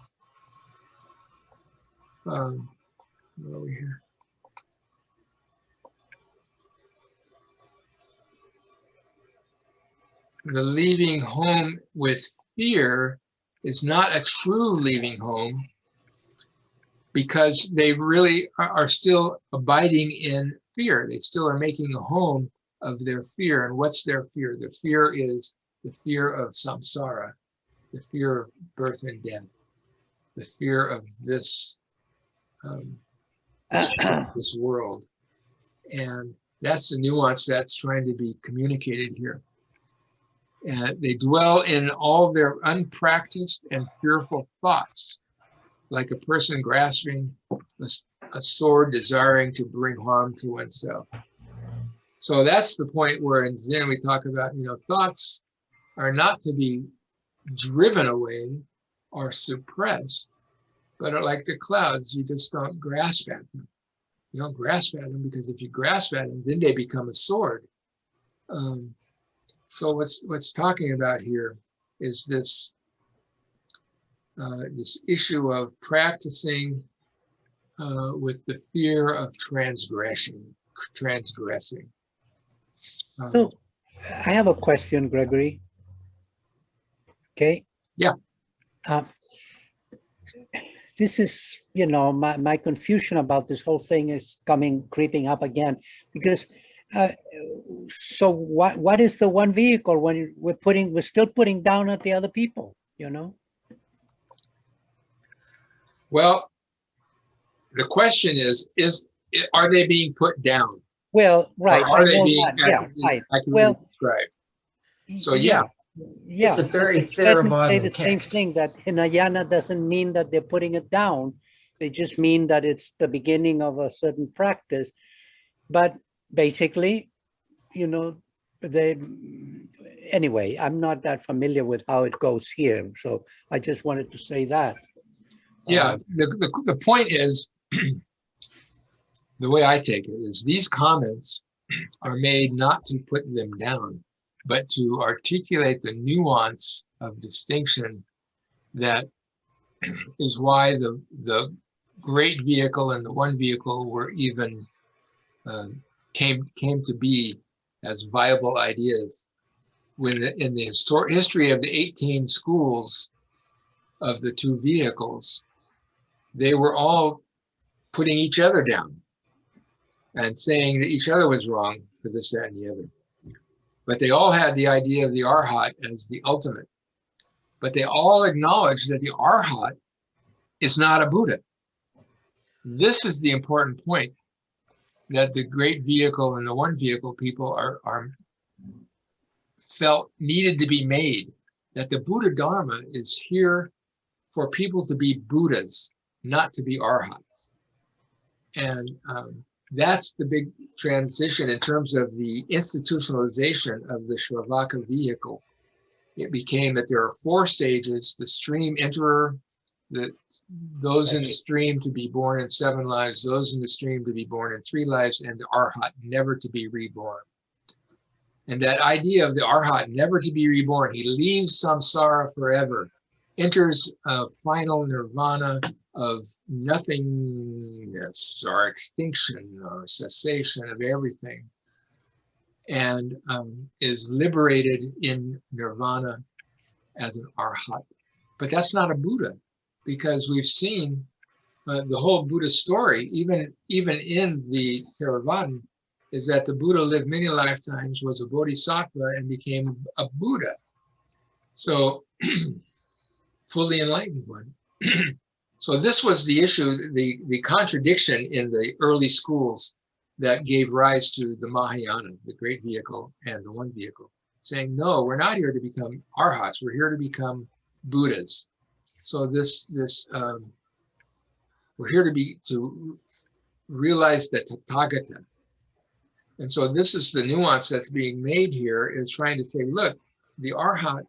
where are we here? The leaving home with fear is not a true leaving home, because they really are still abiding in fear. They still are making a home of their fear. And what's their fear? The fear is the fear of samsara, the fear of birth and death, the fear of this this world. And that's the nuance that's trying to be communicated here. And they dwell in all their unpracticed and fearful thoughts, like a person grasping a sword, desiring to bring harm to oneself. So that's the point where in Zen we talk about, you know, thoughts are not to be driven away or suppressed, but are like the clouds. You just don't grasp at them. You don't grasp at them, because if you grasp at them, then they become a sword. So what's talking about here is this this issue of practicing with the fear of transgressing. So I have a question, Gregory. Okay. Yeah. This is, my confusion about this whole thing is creeping up again, because so what is the one vehicle when we're still putting down at the other people, Well, the question is are they being put down? Well, right. Or are I they know being that. Yeah, right. accurately Well, described? So yeah. It's a very but let me say Theravadan the same text. thing, that Hinayana doesn't mean that they're putting it down. They just mean that it's the beginning of a certain practice. But basically, anyway, I'm not that familiar with how it goes here. So I just wanted to say that. Yeah, the point is, the way I take it is these comments are made not to put them down, but to articulate the nuance of distinction that is why the great vehicle and the one vehicle were even came to be as viable ideas when in the history of the 18 schools of the two vehicles, they were all putting each other down and saying that each other was wrong for this, that, and the other. But they all had the idea of the Arhat as the ultimate. But they all acknowledged that the Arhat is not a Buddha. This is the important point, that the great vehicle and the one vehicle people are felt needed to be made, that the Buddha Dharma is here for people to be Buddhas, not to be Arhats. And that's the big transition in terms of the institutionalization of the Shravaka vehicle. It became that there are 4 stages: the stream enterer, those in the stream to be born in 7 lives, those in the stream to be born in 3 lives, and the Arhat, never to be reborn. And that idea of the Arhat, never to be reborn, he leaves samsara forever, enters a final nirvana of nothingness or extinction or cessation of everything, and is liberated in nirvana as an Arhat. But that's not a Buddha, because we've seen the whole Buddha story, even in the Theravada, is that the Buddha lived many lifetimes, was a Bodhisattva, and became a Buddha. So fully enlightened one. So this was the issue, the contradiction in the early schools that gave rise to the Mahayana, the great vehicle, and the one vehicle, saying, no, we're not here to become Arhats, we're here to become Buddhas. So we're here to realize the Tathagata. And so this is the nuance that's being made here, is trying to say, look, the Arhat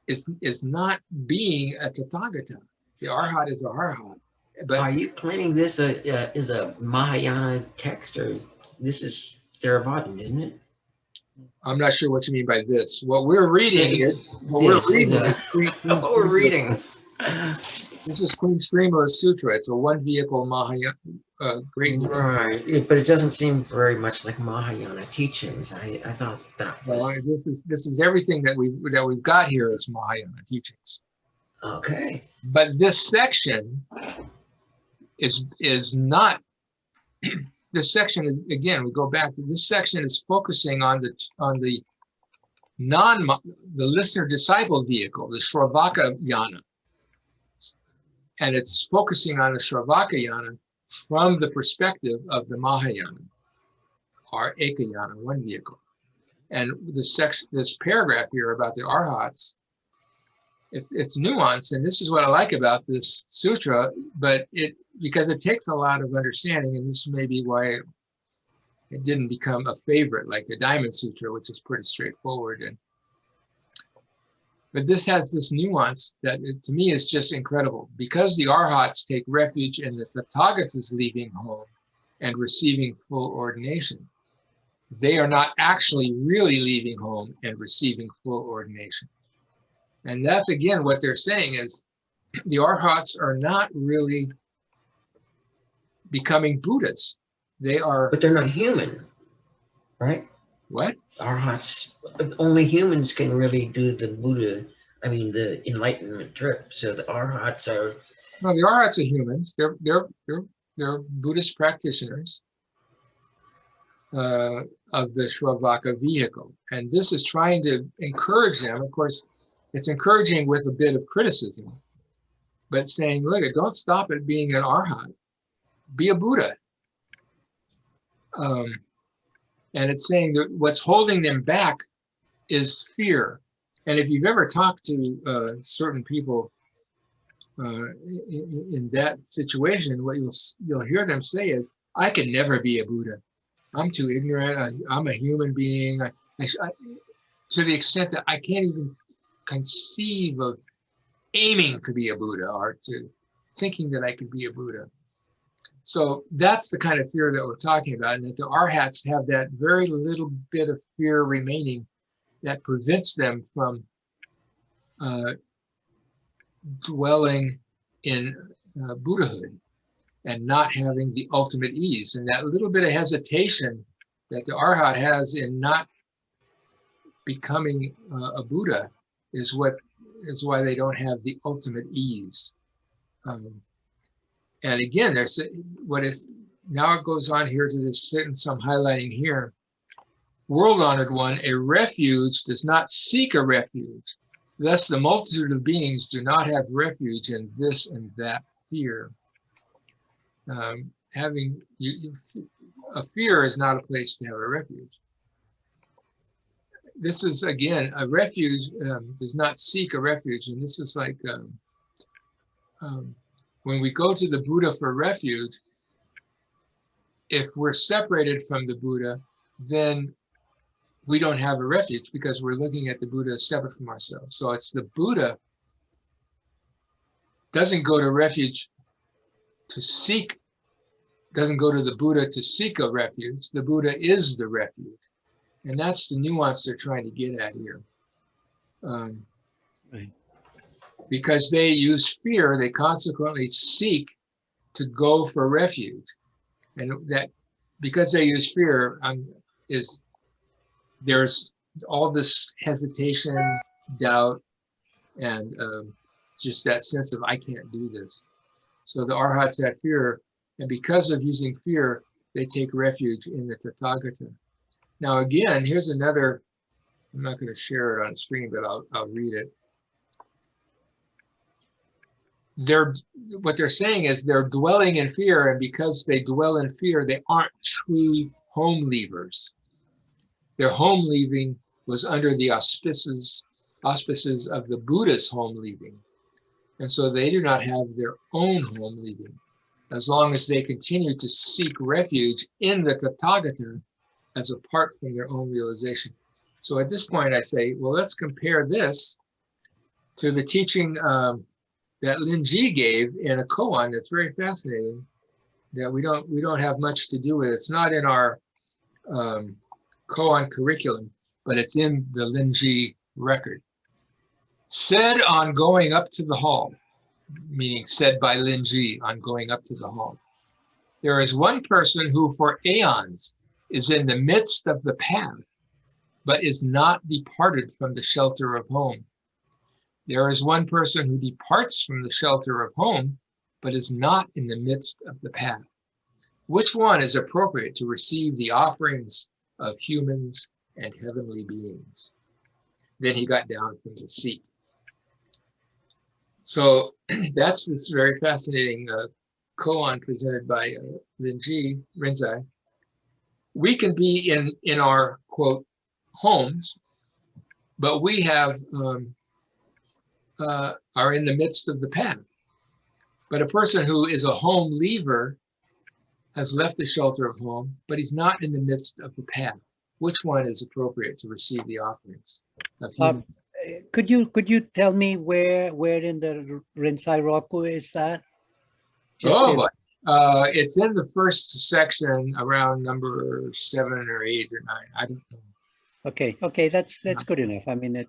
is not being a Tathagata. The Arhat is a Arhat. But Are you claiming this is a Mahayana text, or this is Theravadan, isn't it? I'm not sure what you mean by this. What we're reading is What we're reading. This is Queen Srimala Sutra. It's a one vehicle Mahayana great. Right, but it doesn't seem very much like Mahayana teachings. I thought that was. Well, this is everything that we've got here is Mahayana teachings. Okay. But this section is not. This section, again, we go back to this section, is focusing on the listener disciple vehicle, the Shravaka Yana. And it's focusing on the Shravaka Yana from the perspective of the Mahayana, or Ekayana, one vehicle. And this paragraph here about the Arhats, it's nuanced, and this is what I like about this sutra, but because it takes a lot of understanding, and this may be why it didn't become a favorite like the Diamond Sutra, which is pretty straightforward. But this has this nuance that to me is just incredible, because the Arhats take refuge in the Tathagatas leaving home and receiving full ordination. They are not actually really leaving home and receiving full ordination. And that's, again, what they're saying is the Arhats are not really becoming Buddhas. They are. But they're not human, right? What? Arhats, only humans can really do the Buddha, I mean, the enlightenment trip. So the Arhats are, No, the arhats are humans. They're Buddhist practitioners of the Shravaka vehicle. And this is trying to encourage them. Of course, it's encouraging with a bit of criticism, but saying, look, don't stop at being an arhat. Be a Buddha. And it's saying that what's holding them back is fear. And if you've ever talked to certain people in that situation, what you'll hear them say is, I can never be a Buddha. I'm too ignorant. I'm a human being. To the extent that I can't even conceive of aiming to be a Buddha or to thinking that I could be a Buddha. So that's the kind of fear that we're talking about, and that the arhats have that very little bit of fear remaining that prevents them from dwelling in Buddhahood and not having the ultimate ease. And that little bit of hesitation that the arhat has in not becoming a Buddha is why they don't have the ultimate ease. And again, there's what is now it goes on here to this sentence I'm highlighting here. World honored one, a refuge does not seek a refuge. Thus, the multitude of beings do not have refuge in this and that fear. Having a fear is not a place to have a refuge. This is again a refuge does not seek a refuge, and this is like when we go to the Buddha for refuge. If we're separated from the Buddha, then we don't have a refuge because we're looking at the Buddha as separate from ourselves. So it's the Buddha doesn't go to refuge to seek, doesn't go to the Buddha to seek a refuge. The Buddha is the refuge. And that's the nuance they're trying to get at here. Right. Because they use fear, they consequently seek to go for refuge. And that because they use fear there's all this hesitation, doubt, and just that sense of I can't do this. So the arhats have fear, and because of using fear, they take refuge in the Tathagata. Now again, here's another. I'm not going to share it on the screen, but I'll read it. What they're saying is they're dwelling in fear, and because they dwell in fear, they aren't true home leavers. Their home leaving was under the auspices of the Buddha's home leaving. And so they do not have their own home leaving, as long as they continue to seek refuge in the Tathagata as apart from their own realization. So at this point I say, well, let's compare this to the teaching that Linji gave in a koan that's very fascinating, that we don't have much to do with. It's not in our koan curriculum, but it's in the Linji record. Said on going up to the hall, meaning said by Linji on going up to the hall, there is one person who for aeons is in the midst of the path, but is not departed from the shelter of home. There is one person who departs from the shelter of home, but is not in the midst of the path. Which one is appropriate to receive the offerings of humans and heavenly beings? Then he got down from the seat. So that's this very fascinating koan presented by Linji Rinzai. We can be in our, quote, homes, but we have are in the midst of the path. But a person who is a home leaver has left the shelter of home, but he's not in the midst of the path. Which one is appropriate to receive the offerings of humans? Could you tell me where in the Rinzai Roku is that? Boy. It's in the first section around number 7 or 8 or 9. I don't know. Okay, that's good enough. I mean,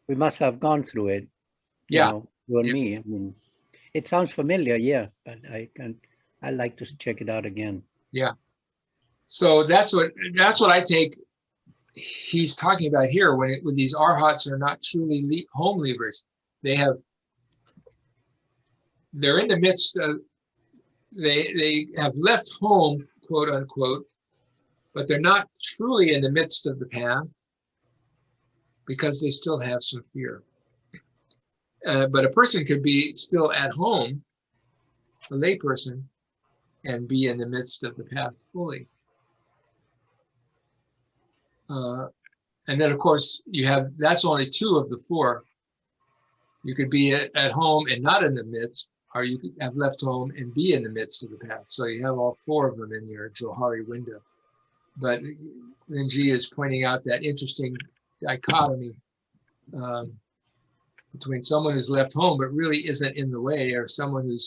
we must have gone through it. Yeah. You and me. I mean, it sounds familiar, yeah, but I'd like to check it out again. Yeah. So that's what I take he's talking about here when these arhats are not truly home leavers. They're in the midst of, they have left home, quote unquote, but they're not truly in the midst of the path because they still have some fear. But a person could be still at home, a lay person, and be in the midst of the path fully. And then, of course, that's only 2 of the 4. You could be at home and not in the midst, or you could have left home and be in the midst of the path. So you have all 4 of them in your Johari window. But Linji is pointing out that interesting dichotomy between someone who's left home but really isn't in the way, or someone who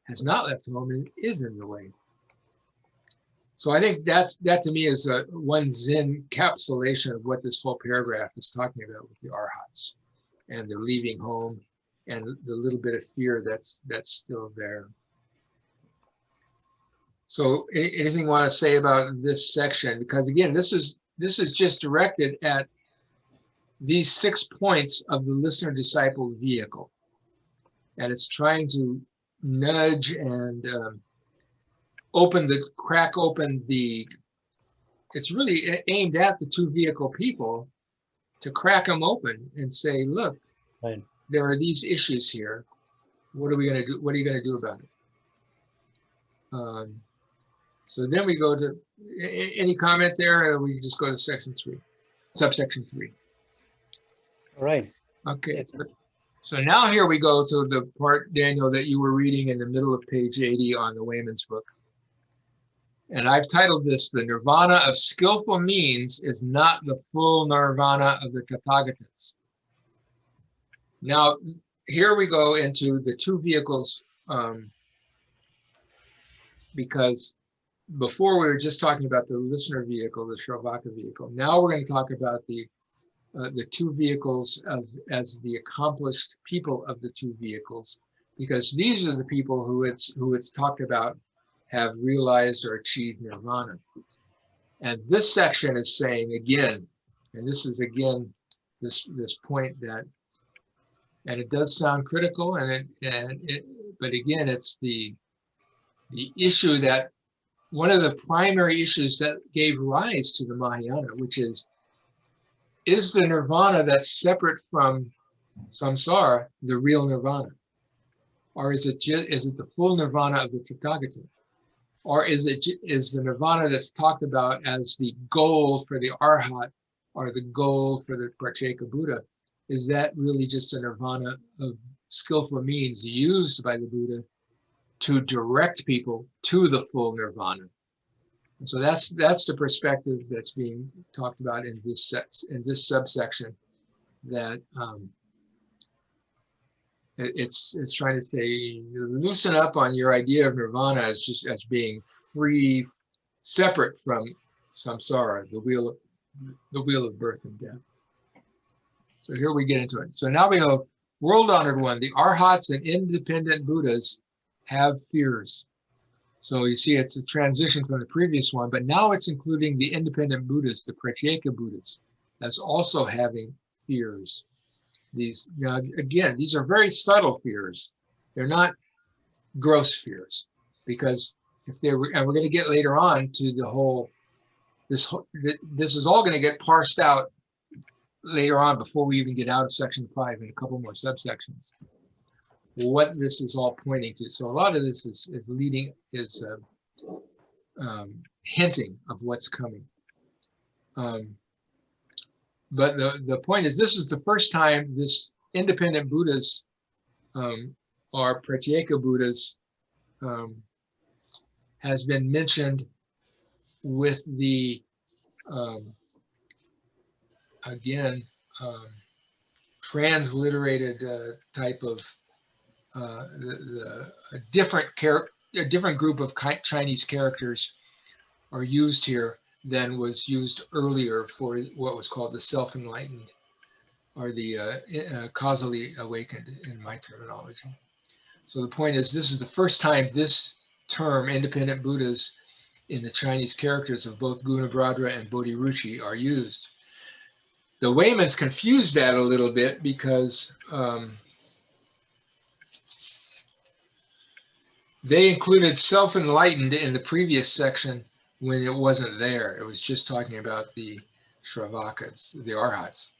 has not left home and is in the way. So I think that to me is one Zen encapsulation of what this whole paragraph is talking about with the arhats and the leaving home and the little bit of fear that's still there. So anything you want to say about this section? Because again, this is just directed at these 6 points of the listener-disciple vehicle. And it's trying to nudge and crack open it's really aimed at the 2 vehicle people to crack them open and say, look, Right. There are these issues here. What are we going to do? What are you going to do about it? So then we go to any comment there, or we just go to subsection 3. All right. Okay. So now here we go to the part, Daniel, that you were reading in the middle of page 80 on the Wayman's book. And I've titled this, "The Nirvana of Skillful Means is not the full Nirvana of the Tathagatas." Now, here we go into the 2 vehicles, because before we were just talking about the listener vehicle, the Shravaka vehicle. Now we're going to talk about the 2 vehicles as the accomplished people of the 2 vehicles, because these are the people who it's talked about have realized or achieved nirvana. And this section is saying again, and this is again this point that, and it does sound critical, but again, it's the issue that one of the primary issues that gave rise to the Mahayana, which is the nirvana that's separate from samsara the real nirvana, or is it the full nirvana of the Tathagata? Or is the nirvana that's talked about as the goal for the arhat or the goal for the Pratyeka Buddha, is that really just a nirvana of skillful means used by the Buddha to direct people to the full nirvana? And so that's the perspective that's being talked about in this subsection, that it's trying to say, loosen up on your idea of nirvana as being free, separate from samsara, the wheel of birth and death. So here we get into it. So now we go, world honored one, the arhats and independent Buddhas have fears. So you see it's a transition from the previous one, but now it's including the independent Buddhas, the Pratyeka Buddhas, as also having fears. These, again, these are very subtle fears. They're not gross fears, because if they were, and we're going to get later on to this is all going to get parsed out later on before we even get out of section 5 and a couple more subsections, what this is all pointing to. So a lot of this is hinting of what's coming. But the point is, this is the first time this independent Buddhas or Pratyeka Buddhas has been mentioned with the transliterated type of a different group of Chinese characters are used here than was used earlier for what was called the self-enlightened, or the causally awakened in my terminology. So the point is, this is the first time this term, independent Buddhas, in the Chinese characters of both Gunabhadra and Bodhiruchi are used. The Waymans confused that a little bit because they included self-enlightened in the previous section when it wasn't there. It was just talking about the Shravakas, the Arhats.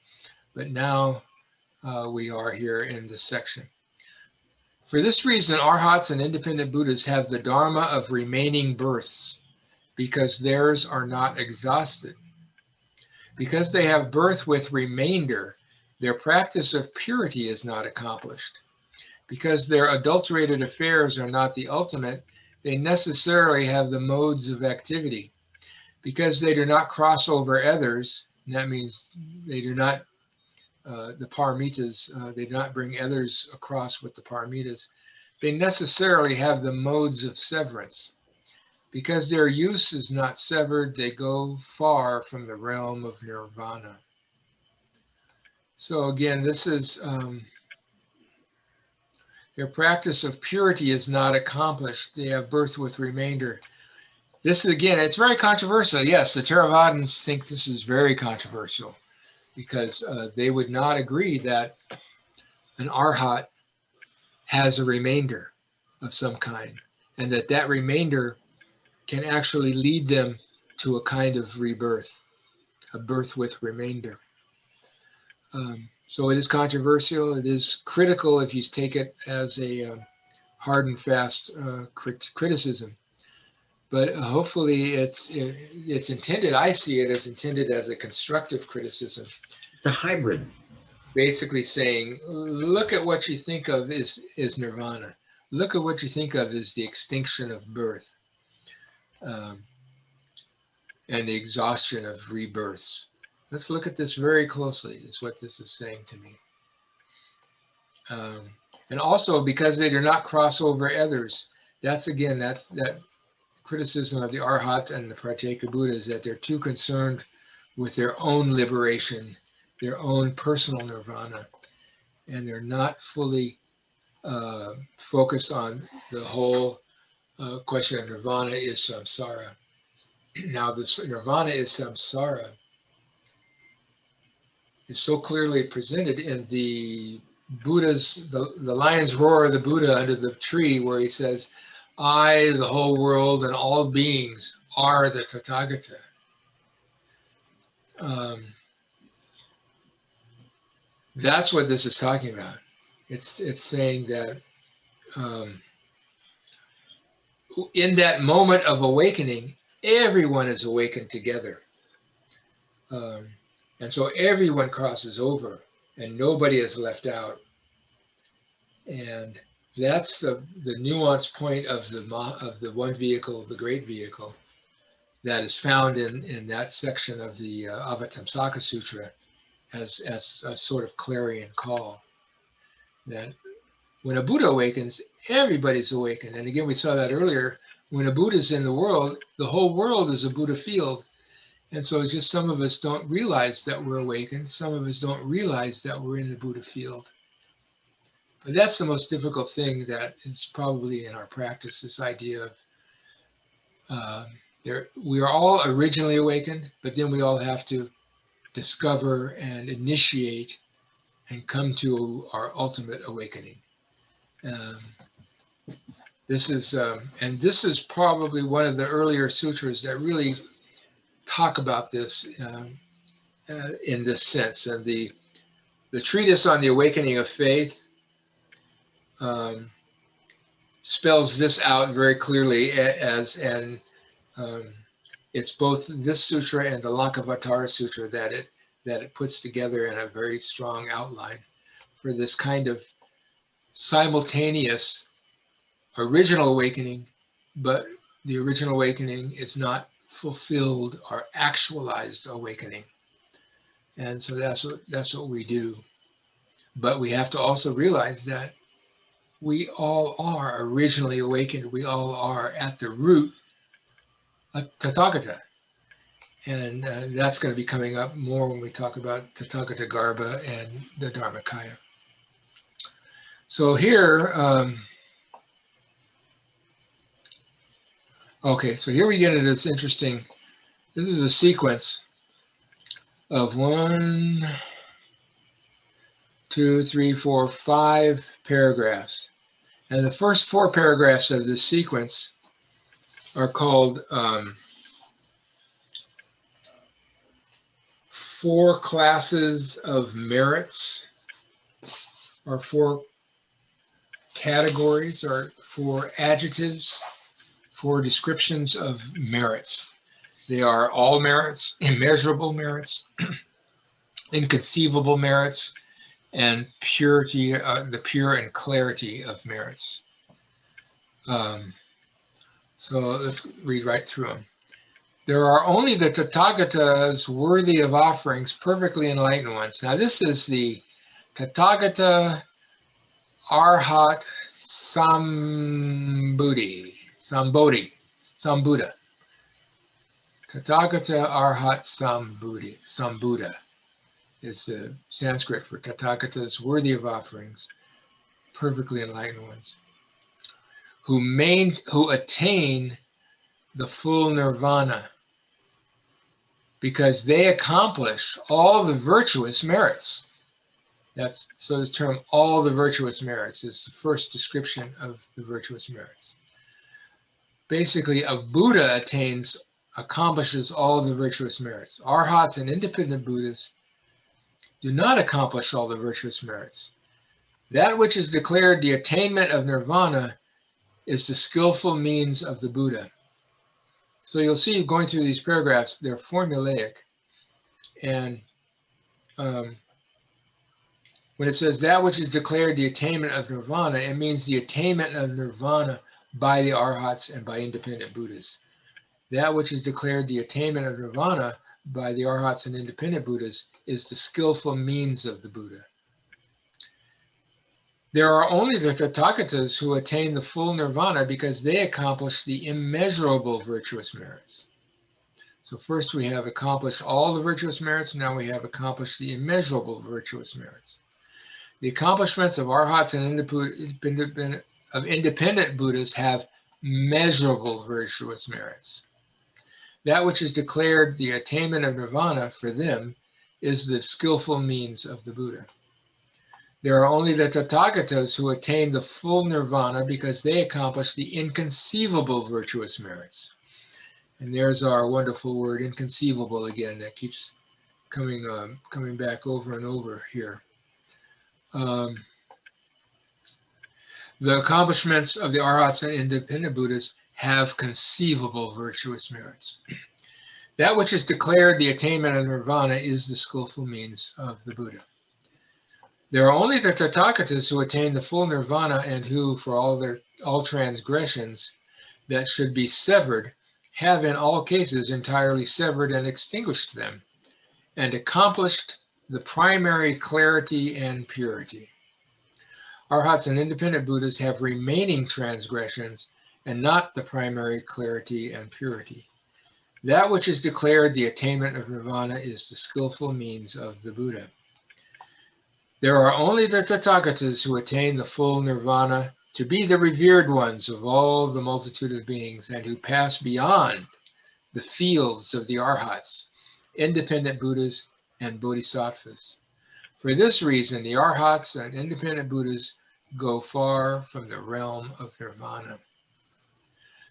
But now we are here in this section. For this reason, Arhats and independent Buddhas have the Dharma of remaining births because theirs are not exhausted. Because they have birth with remainder, their practice of purity is not accomplished. Because their adulterated affairs are not the ultimate, they necessarily have the modes of activity. Because they do not cross over others, and that means they do not, the paramitas, they do not bring others across with the paramitas, they necessarily have the modes of severance. Because their use is not severed, they go far from the realm of nirvana. So again, this is, their practice of purity is not accomplished. They have birth with remainder. This, again, it's very controversial. Yes, the Theravadins think this is very controversial because they would not agree that an arhat has a remainder of some kind, and that that remainder can actually lead them to a kind of rebirth, a birth with remainder. So it is controversial. It is critical if you take it as a hard and fast criticism. But hopefully it's intended, I see it as intended as a constructive criticism. It's a hybrid. Basically saying, look at what you think of is nirvana. Look at what you think of as the extinction of birth and the exhaustion of rebirths. Let's look at this very closely, is what this is saying to me. And also because they do not cross over others, that's again, that criticism of the Arhat and the Pratyeka Buddhas, that they're too concerned with their own liberation, their own personal nirvana, and they're not fully focused on the whole question of nirvana is samsara. Now this nirvana is samsara is so clearly presented in the Buddha's, the lion's roar of the Buddha under the tree, where he says, I, the whole world, and all beings are the Tathagata. That's what this is talking about. It's saying that in that moment of awakening, everyone is awakened together. And so everyone crosses over and nobody is left out. And that's the nuanced point of the one vehicle, the great vehicle, that is found in that section of the Avatamsaka Sutra as a sort of clarion call. That when a Buddha awakens, everybody's awakened. And again, we saw that earlier. When a Buddha is in the world, the whole world is a Buddha field. And so it's just some of us don't realize that we're awakened. Some of us don't realize that we're in the Buddha field. But that's the most difficult thing that is probably in our practice, this idea of we are all originally awakened, but then we all have to discover and initiate and come to our ultimate awakening. This is probably one of the earlier sutras that really talk about this in this sense. And the treatise on the awakening of faith spells this out very clearly it's both this sutra and the Lankavatara Sutra that it puts together in a very strong outline for this kind of simultaneous original awakening, but the original awakening is not fulfilled or actualized awakening. And so that's what we do. But we have to also realize that we all are originally awakened. We all are at the root a Tathagata. And that's going to be coming up more when we talk about Tathagata Garbha and the Dharmakaya. So here, Okay, so here we get into this interesting, this is a sequence of 1, 2, 3, 4, 5 paragraphs. And the first 4 paragraphs of this sequence are called 4 classes of merits, or 4 categories, or 4 adjectives, 4 descriptions of merits. They are all merits, immeasurable merits, inconceivable merits, and purity, the pure and clarity of merits. So let's read right through them. There are only the Tathagatas worthy of offerings, perfectly enlightened ones. Now this is the Tathagata Arhat Sambodhi. Tathagata Arhat Sambuddha is the Sanskrit for Tathagatas worthy of offerings, perfectly enlightened ones, who attain the full nirvana because they accomplish all the virtuous merits. So this term, all the virtuous merits, is the first description of the virtuous merits. Basically, a Buddha accomplishes all the virtuous merits. Arhats and independent Buddhas do not accomplish all the virtuous merits. That which is declared the attainment of nirvana is the skillful means of the Buddha. So you'll see, going through these paragraphs, they're formulaic. And when it says that which is declared the attainment of nirvana, it means the attainment of nirvana by the arhats and by independent Buddhas. That which is declared the attainment of nirvana by the arhats and independent Buddhas is the skillful means of the Buddha. There are only the Tathagatas who attain the full nirvana because they accomplish the immeasurable virtuous merits. So first we have accomplished all the virtuous merits, now we have accomplished the immeasurable virtuous merits. The accomplishments of arhats and independent Buddhas have measurable virtuous merits. That which is declared the attainment of nirvana for them is the skillful means of the Buddha. There are only the Tathagatas who attain the full nirvana because they accomplish the inconceivable virtuous merits. And there's our wonderful word, inconceivable, again, that keeps coming back over and over here. The accomplishments of the arhats and independent Buddhas have conceivable virtuous merits. That which is declared the attainment of nirvana is the skillful means of the Buddha. There are only the Tathagatas who attain the full nirvana and who, for all transgressions that should be severed, have in all cases entirely severed and extinguished them, and accomplished the primary clarity and purity. Arhats and independent Buddhas have remaining transgressions and not the primary clarity and purity. That which is declared the attainment of nirvana is the skillful means of the Buddha. There are only the Tathagatas who attain the full nirvana to be the revered ones of all the multitude of beings and who pass beyond the fields of the arhats, independent Buddhas, and bodhisattvas. For this reason, the arhats and independent Buddhas go far from the realm of nirvana.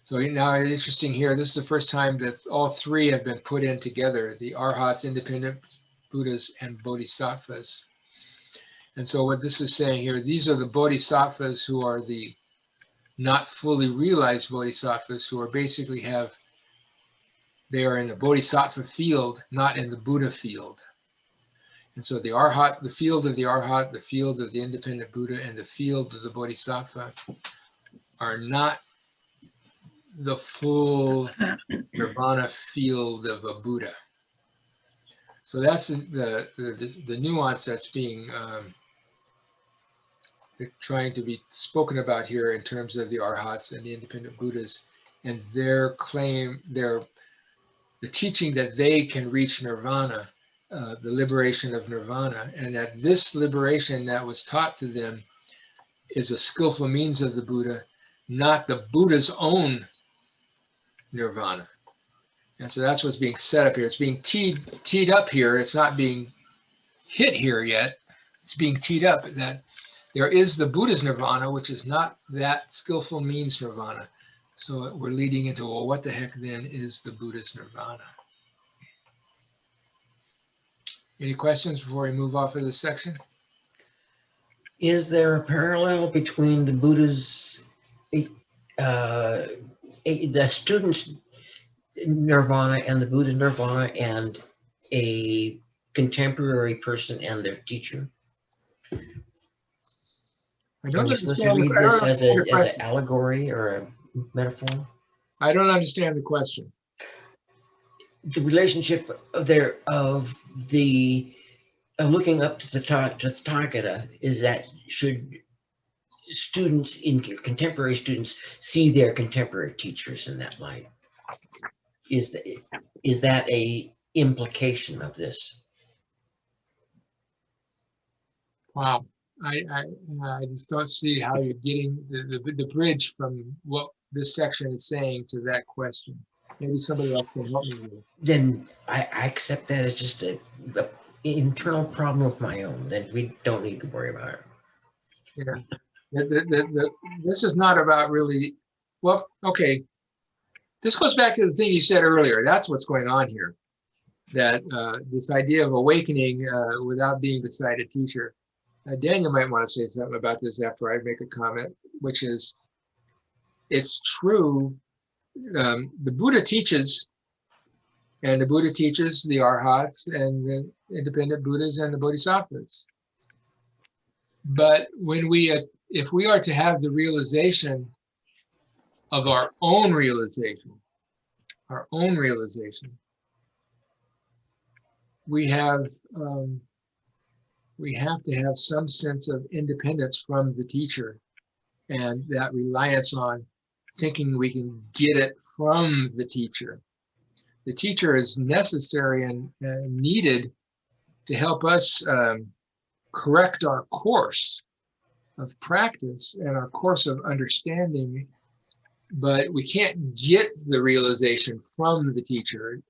So now it's interesting here, this is the first time that all 3 have been put in together, the arhats, independent Buddhas, and bodhisattvas. And so what this is saying here, these are the bodhisattvas who are the not fully realized bodhisattvas who are basically they are in the bodhisattva field, not in the Buddha field. And so the arhat, the field of the arhat, the field of the independent Buddha, and the field of the bodhisattva are not the full nirvana field of a Buddha. So that's the nuance that's being trying to be spoken about here in terms of the arhats and the independent Buddhas and their claim, the teaching that they can reach nirvana, the liberation of nirvana, and that this liberation that was taught to them is a skillful means of the Buddha, not the Buddha's own nirvana. And so that's what's being set up here. It's being teed up here. It's not being hit here yet. It's being teed up that there is the Buddha's nirvana, which is not that skillful means nirvana. So we're leading into, well, what the heck then is the Buddha's nirvana? Any questions before we move off of this section? Is there a parallel between the Buddha's, the student's nirvana and the Buddha's nirvana and a contemporary person and their teacher? I Are don't we supposed to understand. read I don't this as understand the an question. allegory or a metaphor? I don't understand the question. The relationship of looking up to the Tathagata is that should students contemporary students see their contemporary teachers in that light? Is that a implication of this? Wow. I just don't see how you're getting the bridge from what this section is saying to that question. Maybe somebody else can help me with it. Then I accept that as just a internal problem of my own. Then we don't need to worry about it. Yeah. This is not about really, well, okay. This goes back to the thing you said earlier. That's what's going on here. That this idea of awakening without being beside a teacher. Daniel might want to say something about this after I make a comment, which is, it's true. The Buddha teaches, and the Buddha teaches the Arhats and the independent Buddhas and the Bodhisattvas. But when if we are to have the realization of our own realization, we have to have some sense of independence from the teacher, and that reliance on thinking we can get it from the teacher. The teacher is necessary and needed to help us correct our course of practice and our course of understanding, but we can't get the realization from the teacher.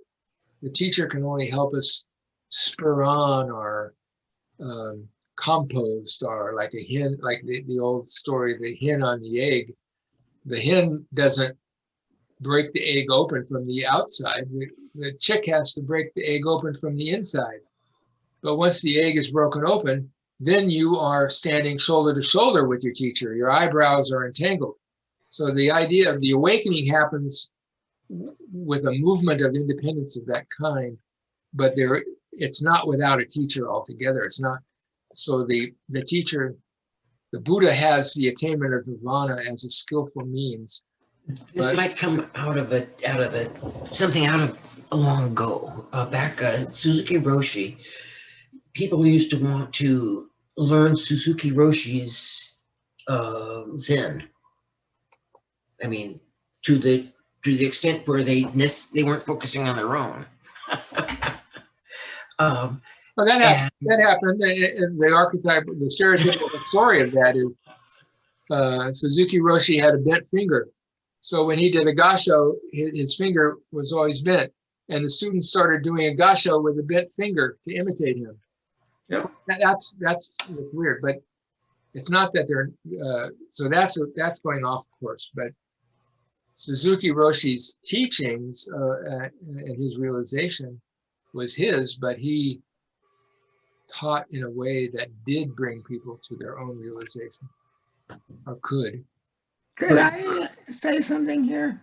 The teacher can only help us spur on our compost, or like a hen, like the old story, the hen on the egg. The hen doesn't break the egg open from the outside. The chick has to break the egg open from the inside. But once the egg is broken open, then you are standing shoulder to shoulder with your teacher. Your eyebrows are entangled. So the idea of the awakening happens with a movement of independence of that kind, but it's not without a teacher altogether. It's not. So the teacher, the Buddha has the attainment of nirvana as a skillful means. This might come out of something out of long ago. Back Suzuki Roshi, people used to want to learn Suzuki Roshi's Zen. I mean, to the extent where they weren't focusing on their own. Well, that happened. And the archetype, the stereotypical story of that is Suzuki Roshi had a bent finger. So when he did a gasho, his finger was always bent. And the students started doing a gasho with a bent finger to imitate him. Yeah. That's weird, but it's not that they're, so that's going off course. But Suzuki Roshi's teachings and his realization was his, but he taught in a way that did bring people to their own realization, or could. Could I say something here?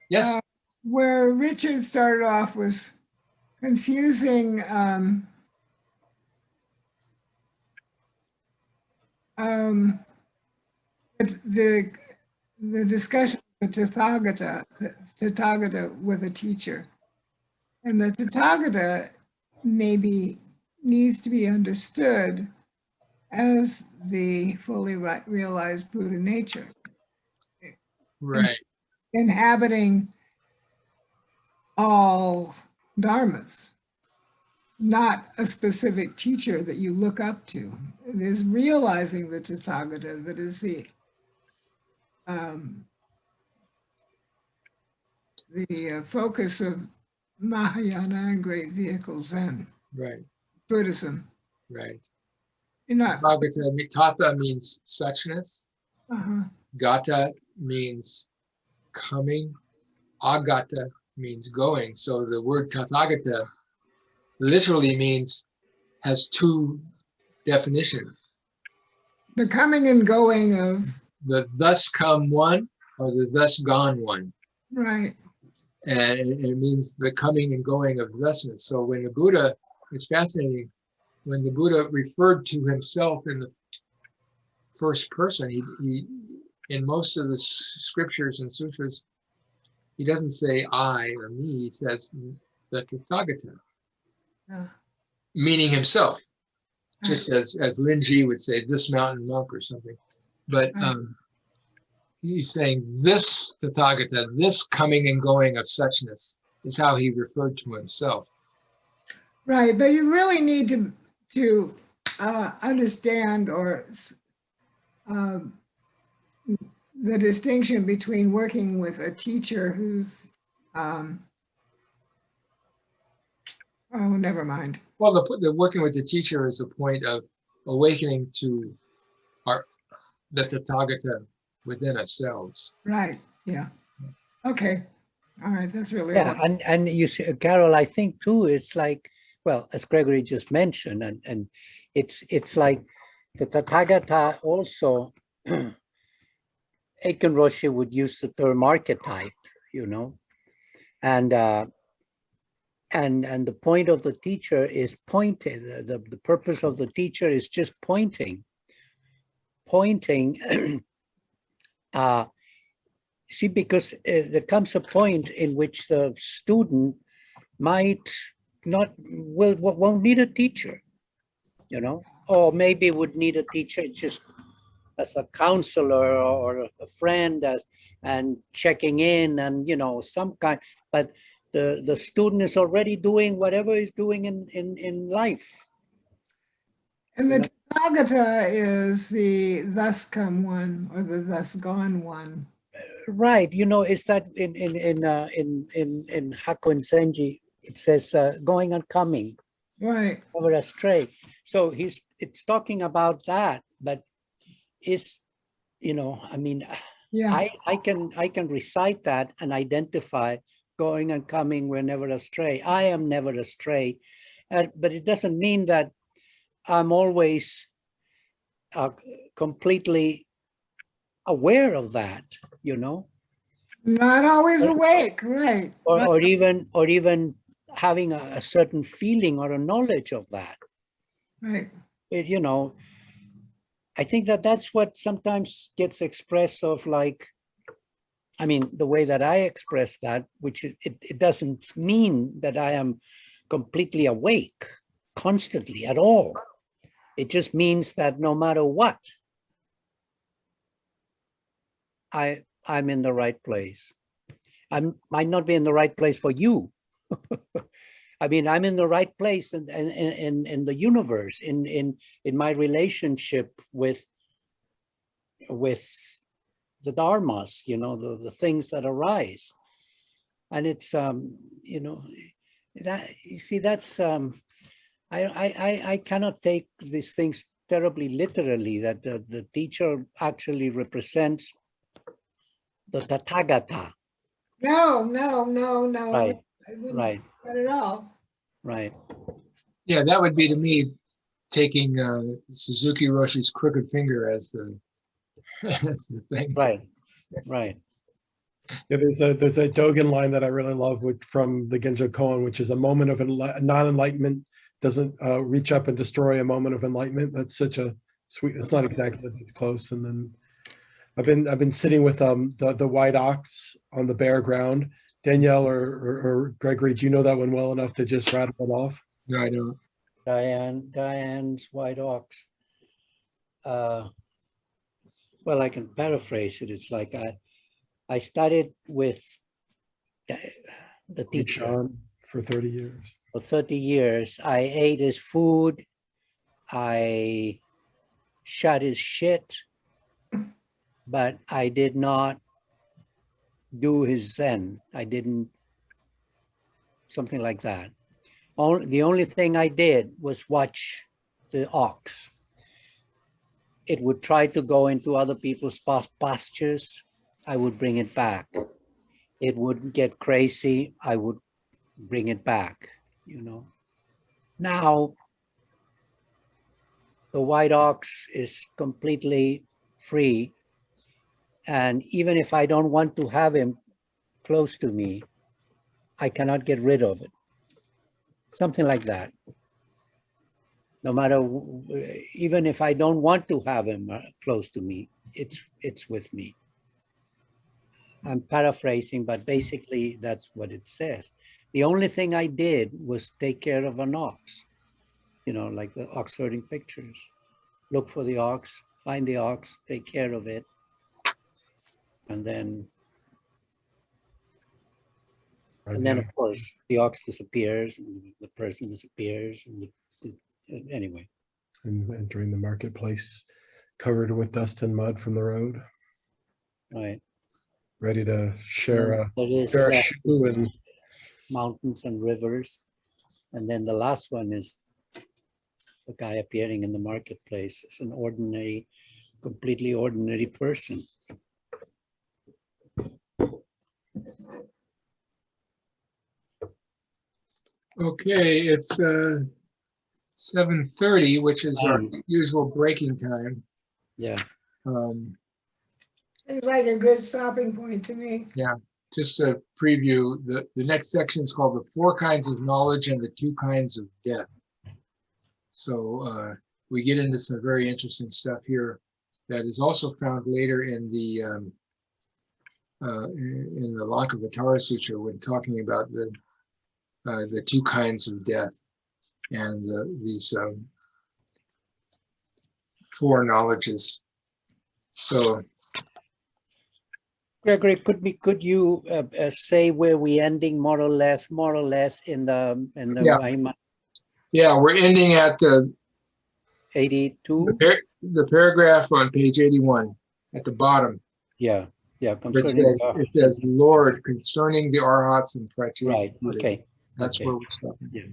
Yes. Where Richard started off was confusing the discussion of the Tathagata with a teacher. And the Tathagata maybe needs to be understood as the fully realized Buddha nature. Right. Inhabiting all dharmas, not a specific teacher that you look up to. It is realizing the Tathagata that is the the focus of Mahayana and Great Vehicle Zen Right, Buddhism. right. You're not. Tapa means suchness. Uh-huh. Gata means coming. Agata means going. So the word Tathagata literally means, has two definitions. The coming and going of, The thus come one or the thus gone one. right. And it means the coming and going of thusness. So when the Buddha, it's fascinating, when the Buddha referred to himself in the first person, he in most of the scriptures and sutras, he doesn't say I or me, he says the Tathagata, Yeah. meaning himself, just as Linji would say, this mountain monk or something. But Right. he's saying this Tathagata, this coming and going of suchness is how he referred to himself. Right, but you really need to understand or the distinction between working with a teacher who's oh, never mind. Well, the working with the teacher is a point of awakening to the Tathagata within ourselves. Right, yeah. Okay, all right, that's really Yeah, and you see, Carol, I think too, it's like, well, as Gregory just mentioned, and it's like the Tathagata also, Aiken Roshi would use the term archetype, you know, and the point of the teacher is pointing. The purpose of the teacher is just pointing. See, because there comes a point in which the student might won't need a teacher, you know, or maybe would need a teacher just as a counselor or a friend and checking in and, you know, some kind, but the student is already doing whatever he's doing in life. And the Tathagata is the thus come one or the thus gone one. Right, you know, is that in Hakko and Senji, it says going and coming, Right, never astray. So it's talking about that, but is, you know, I mean, yeah. I can recite that and identify going and coming, we're never astray. I am never astray, but it doesn't mean that I'm always completely aware of that, you know. Not always awake, right. Or even having a certain feeling or a knowledge of that. Right. You know, I think that's what sometimes gets expressed of, like, I mean, the way that I express that, which it doesn't mean that I am completely awake constantly at all. It just means that no matter what, I'm in the right place. I might not be in the right place for you. I mean, I'm in the right place in the universe, in my relationship with the dharmas, you know, the things that arise. And it's you know, that, you see, that's I cannot take these things terribly literally, that the teacher actually represents the Tathagata. No. Right, I wouldn't right, do that at all. right. Yeah, that would be to me taking Suzuki Roshi's crooked finger as the as the thing. Right. Yeah, there's a Dogen line that I really love from the Genjo Koan, which is a moment of non-enlightenment doesn't reach up and destroy a moment of enlightenment. That's such a sweet. It's not exactly, but it's close. And then I've been sitting with the white ox on the bare ground. Danielle or Gregory, do you know that one well enough to just rattle it off? No, I don't. Diane's white ox. Well, I can paraphrase it. It's like I studied with the teacher John for 30 years. for 30 years. I ate his food. I shot his shit, but I did not do his Zen. I didn't, something like that. The only thing I did was watch the ox. It would try to go into other people's pastures. I would bring it back. It would get crazy. I would bring it back, you know. Now, the white ox is completely free. And even if I don't want to have him close to me, I cannot get rid of it. Something like that. No matter, even if I don't want to have him close to me, it's with me. I'm paraphrasing, but basically that's what it says. The only thing I did was take care of an ox, you know, like the ox herding pictures. Look for the ox, find the ox, take care of it, and then of course the ox disappears, and the person disappears, and anyway. And entering the marketplace covered with dust and mud from the road, Right. ready to share a There is shoe and mountains and rivers. And then the last one is the guy appearing in the marketplace. It's an ordinary, completely ordinary person. Okay, it's 7:30, which is our usual breaking time. Yeah. Seems like a good stopping point to me. Just to preview, the next section is called The Four Kinds of Knowledge and the Two Kinds of Death. So we get into some very interesting stuff here that is also found later in the Lankavatara Sutra when talking about the two kinds of death and these four knowledges. So, Gregory, could you say where we ending more or less in the Vahima yeah, we're ending at the 82? the paragraph on page 81 at the bottom. Yeah. It says, Lord, concerning the Arhats and Pratyeka. Right. Okay. That's where we're stopping. Yeah.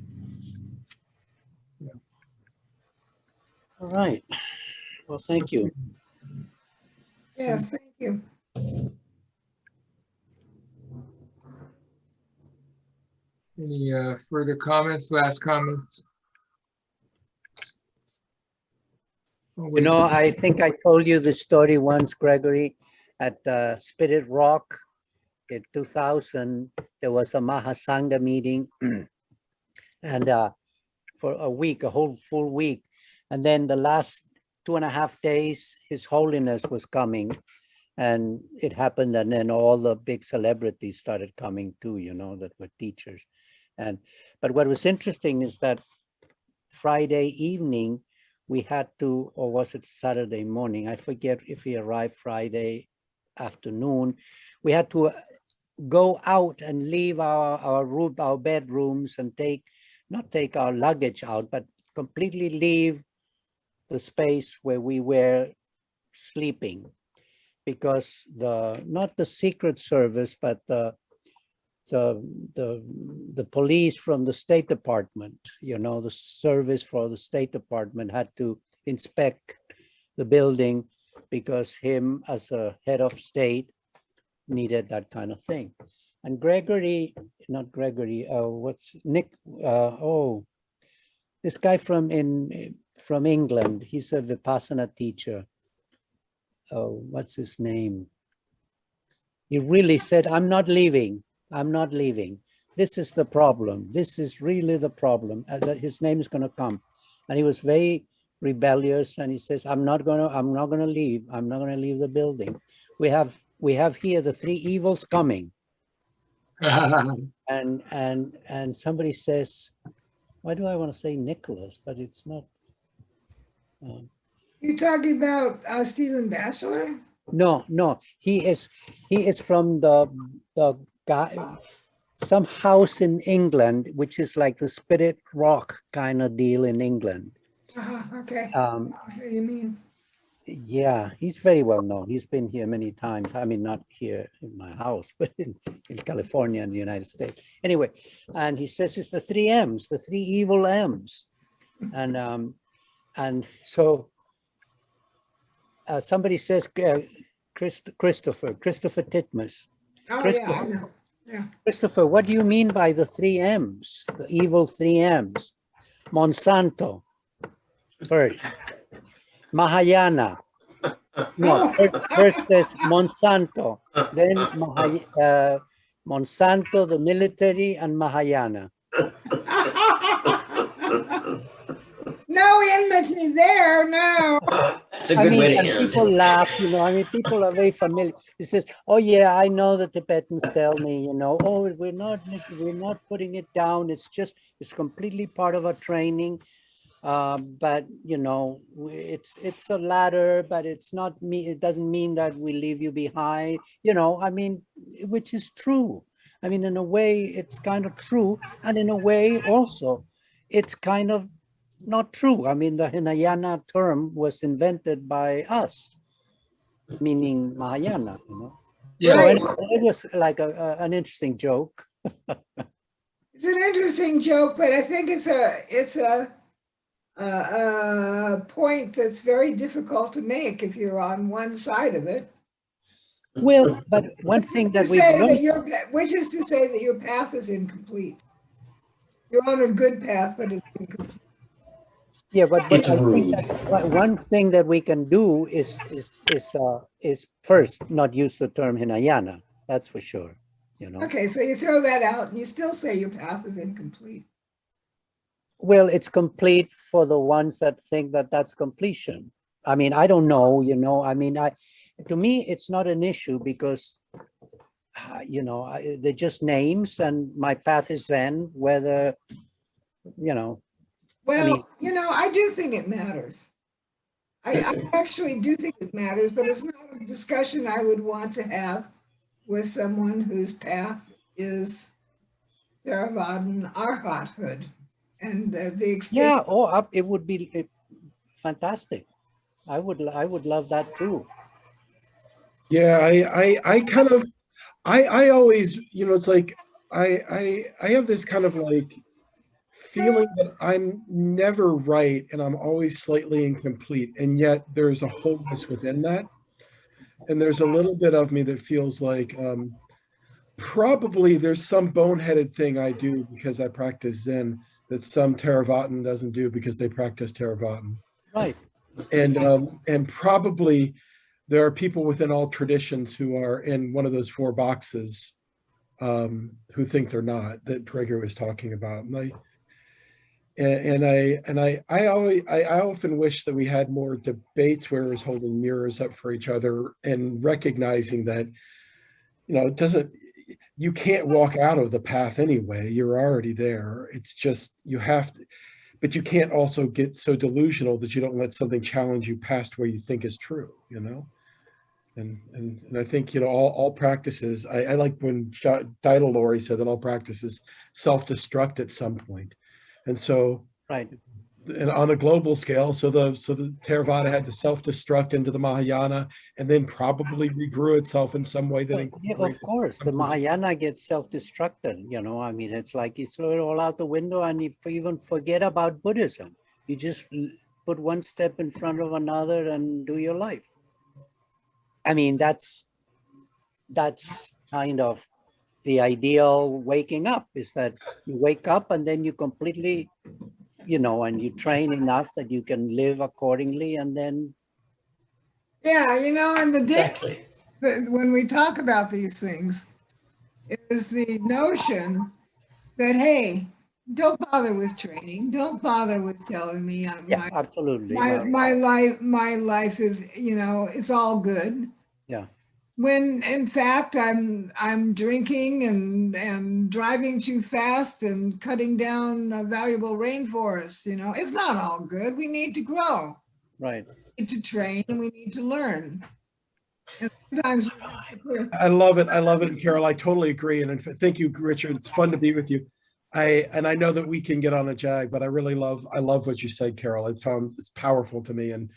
All right. Well, thank you. Yes, thank you. Any further comments, last comments? You know, I think I told you the story once, Gregory, at Spirit Rock in 2000, there was a Mahasangha meeting and for a week, a whole full week. And then the last 2.5 days, His Holiness was coming and it happened. And then all the big celebrities started coming too, you know, that were teachers. But what was interesting is that Friday evening, we had to, or was it Saturday morning? I forget if we arrived Friday afternoon. We had to go out and leave our bedrooms and not take our luggage out, but completely leave the space where we were sleeping, because not the Secret Service, but the police from the State Department, you know, the service for the State Department had to inspect the building because him as a head of state needed that kind of thing. And this guy from England, he's a Vipassana teacher. Oh, what's his name? He really said, I'm not leaving. This is the problem. This is really the problem. That his name is going to come. And he was very rebellious. And he says, I'm not going to leave. I'm not going to leave the building. We have here the three evils coming. And somebody says, why do I want to say Nicholas? But it's not. You're talking about Stephen Batchelor? No. He is from the guy, some house in England, which is like the Spirit Rock kind of deal in England. Okay. What do you mean? Yeah, he's very well known. He's been here many times. I mean, not here in my house, but in California and the United States. Anyway, and he says it's the three M's, the three evil M's. And so somebody says, Christopher Titmus. Oh, Christopher, yeah, I know. Yeah. Christopher, what do you mean by the three M's, the evil three M's? Monsanto, first. Mahayana. No, first says Monsanto, then Monsanto, the military, and Mahayana. No enmity there, no. That's a good way to and end. people laugh, you know, I mean, people are very familiar. He says, oh yeah, I know the Tibetans tell me, you know, oh, we're not putting it down. It's completely part of our training. But you know, it's a ladder, but it's not me. It doesn't mean that we leave you behind, you know, I mean, which is true. I mean, in a way, it's kind of true. And in a way also, it's kind of not true. I mean, the Hinayana term was invented by us, meaning Mahayana, you know. Yeah. So Right. anyway, it was like an interesting joke. It's an interesting joke, but I think it's a point that's very difficult to make if you're on one side of it. Well, but one thing that we Which is to say that your path is incomplete. You're on a good path, but it's incomplete. yeah, but It's I think rude. that one thing that we can do is first not use the term Hinayana. That's for sure. You know. Okay, so you throw that out and you still say your path is incomplete. Well, it's complete for the ones that think that that's completion. I mean, I don't know, you know, I mean, to me, it's not an issue because, you know, they're just names and my path is Zen, whether, you know. Well, I mean, you know, I do think it matters. I actually do think it matters, but it's not a discussion I would want to have with someone whose path is Theravadan arhathood. And the extent. yeah, it would be fantastic. I would love that too. Yeah, I kind of, I always, you know, it's like, I have this kind of like feeling that I'm never right and I'm always slightly incomplete. And yet there's a wholeness within that. And there's a little bit of me that feels like probably there's some boneheaded thing I do because I practice Zen that some Theravada doesn't do because they practice Theravada. Right. And probably there are people within all traditions who are in one of those four boxes who think they're not, that Gregory was talking about. And I often wish that we had more debates where we're holding mirrors up for each other and recognizing that, you know, you can't walk out of the path anyway. You're already there. It's just, you have to, but you can't also get so delusional that you don't let something challenge you past where you think is true, you know? And I think, you know, all practices, I like when Untitled Lori said that all practices self-destruct at some point. And so, right. And on a global scale, so the Theravada had to self-destruct into the Mahayana and then probably regrew itself in some way that yeah, of course, the Mahayana gets self-destructed, you know, I mean, it's like you throw it all out the window and you even forget about Buddhism. You just put one step in front of another and do your life. I mean, that's kind of the ideal waking up, is that you wake up and then you completely, you know, and you train enough that you can live accordingly, and then. Yeah, you know, and Exactly. when we talk about these things, is the notion that, hey, don't bother with training. Don't bother with telling me Yeah, absolutely. my life is, you know, it's all good. Yeah. When in fact I'm drinking and driving too fast and cutting down a valuable rainforests, you know, it's not all good. We need to grow. Right. We need to train and we need to learn. And sometimes I love it, Carol. I totally agree. And thank you, Richard. It's fun to be with you. I know that we can get on a jag, but I love what you said, Carol. It's powerful to me. And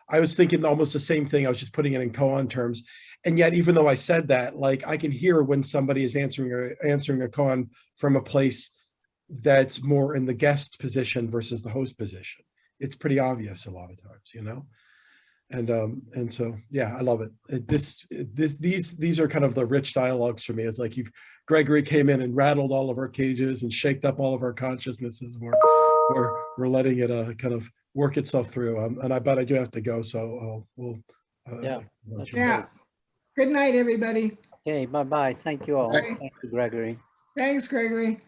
I was thinking almost the same thing. I was just putting it in koan terms. And yet, even though I said that, like I can hear when somebody is answering a koan from a place that's more in the guest position versus the host position. It's pretty obvious a lot of times, you know? And so, yeah, I love it. These are kind of the rich dialogues for me. It's like Gregory came in and rattled all of our cages and shaked up all of our consciousnesses. We're letting it kind of work itself through. And I bet I do have to go. So we'll. Yeah, that's Yeah. Good night, everybody. Okay, bye-bye. Thank you all. Bye. Thank you, Gregory. Thanks, Gregory.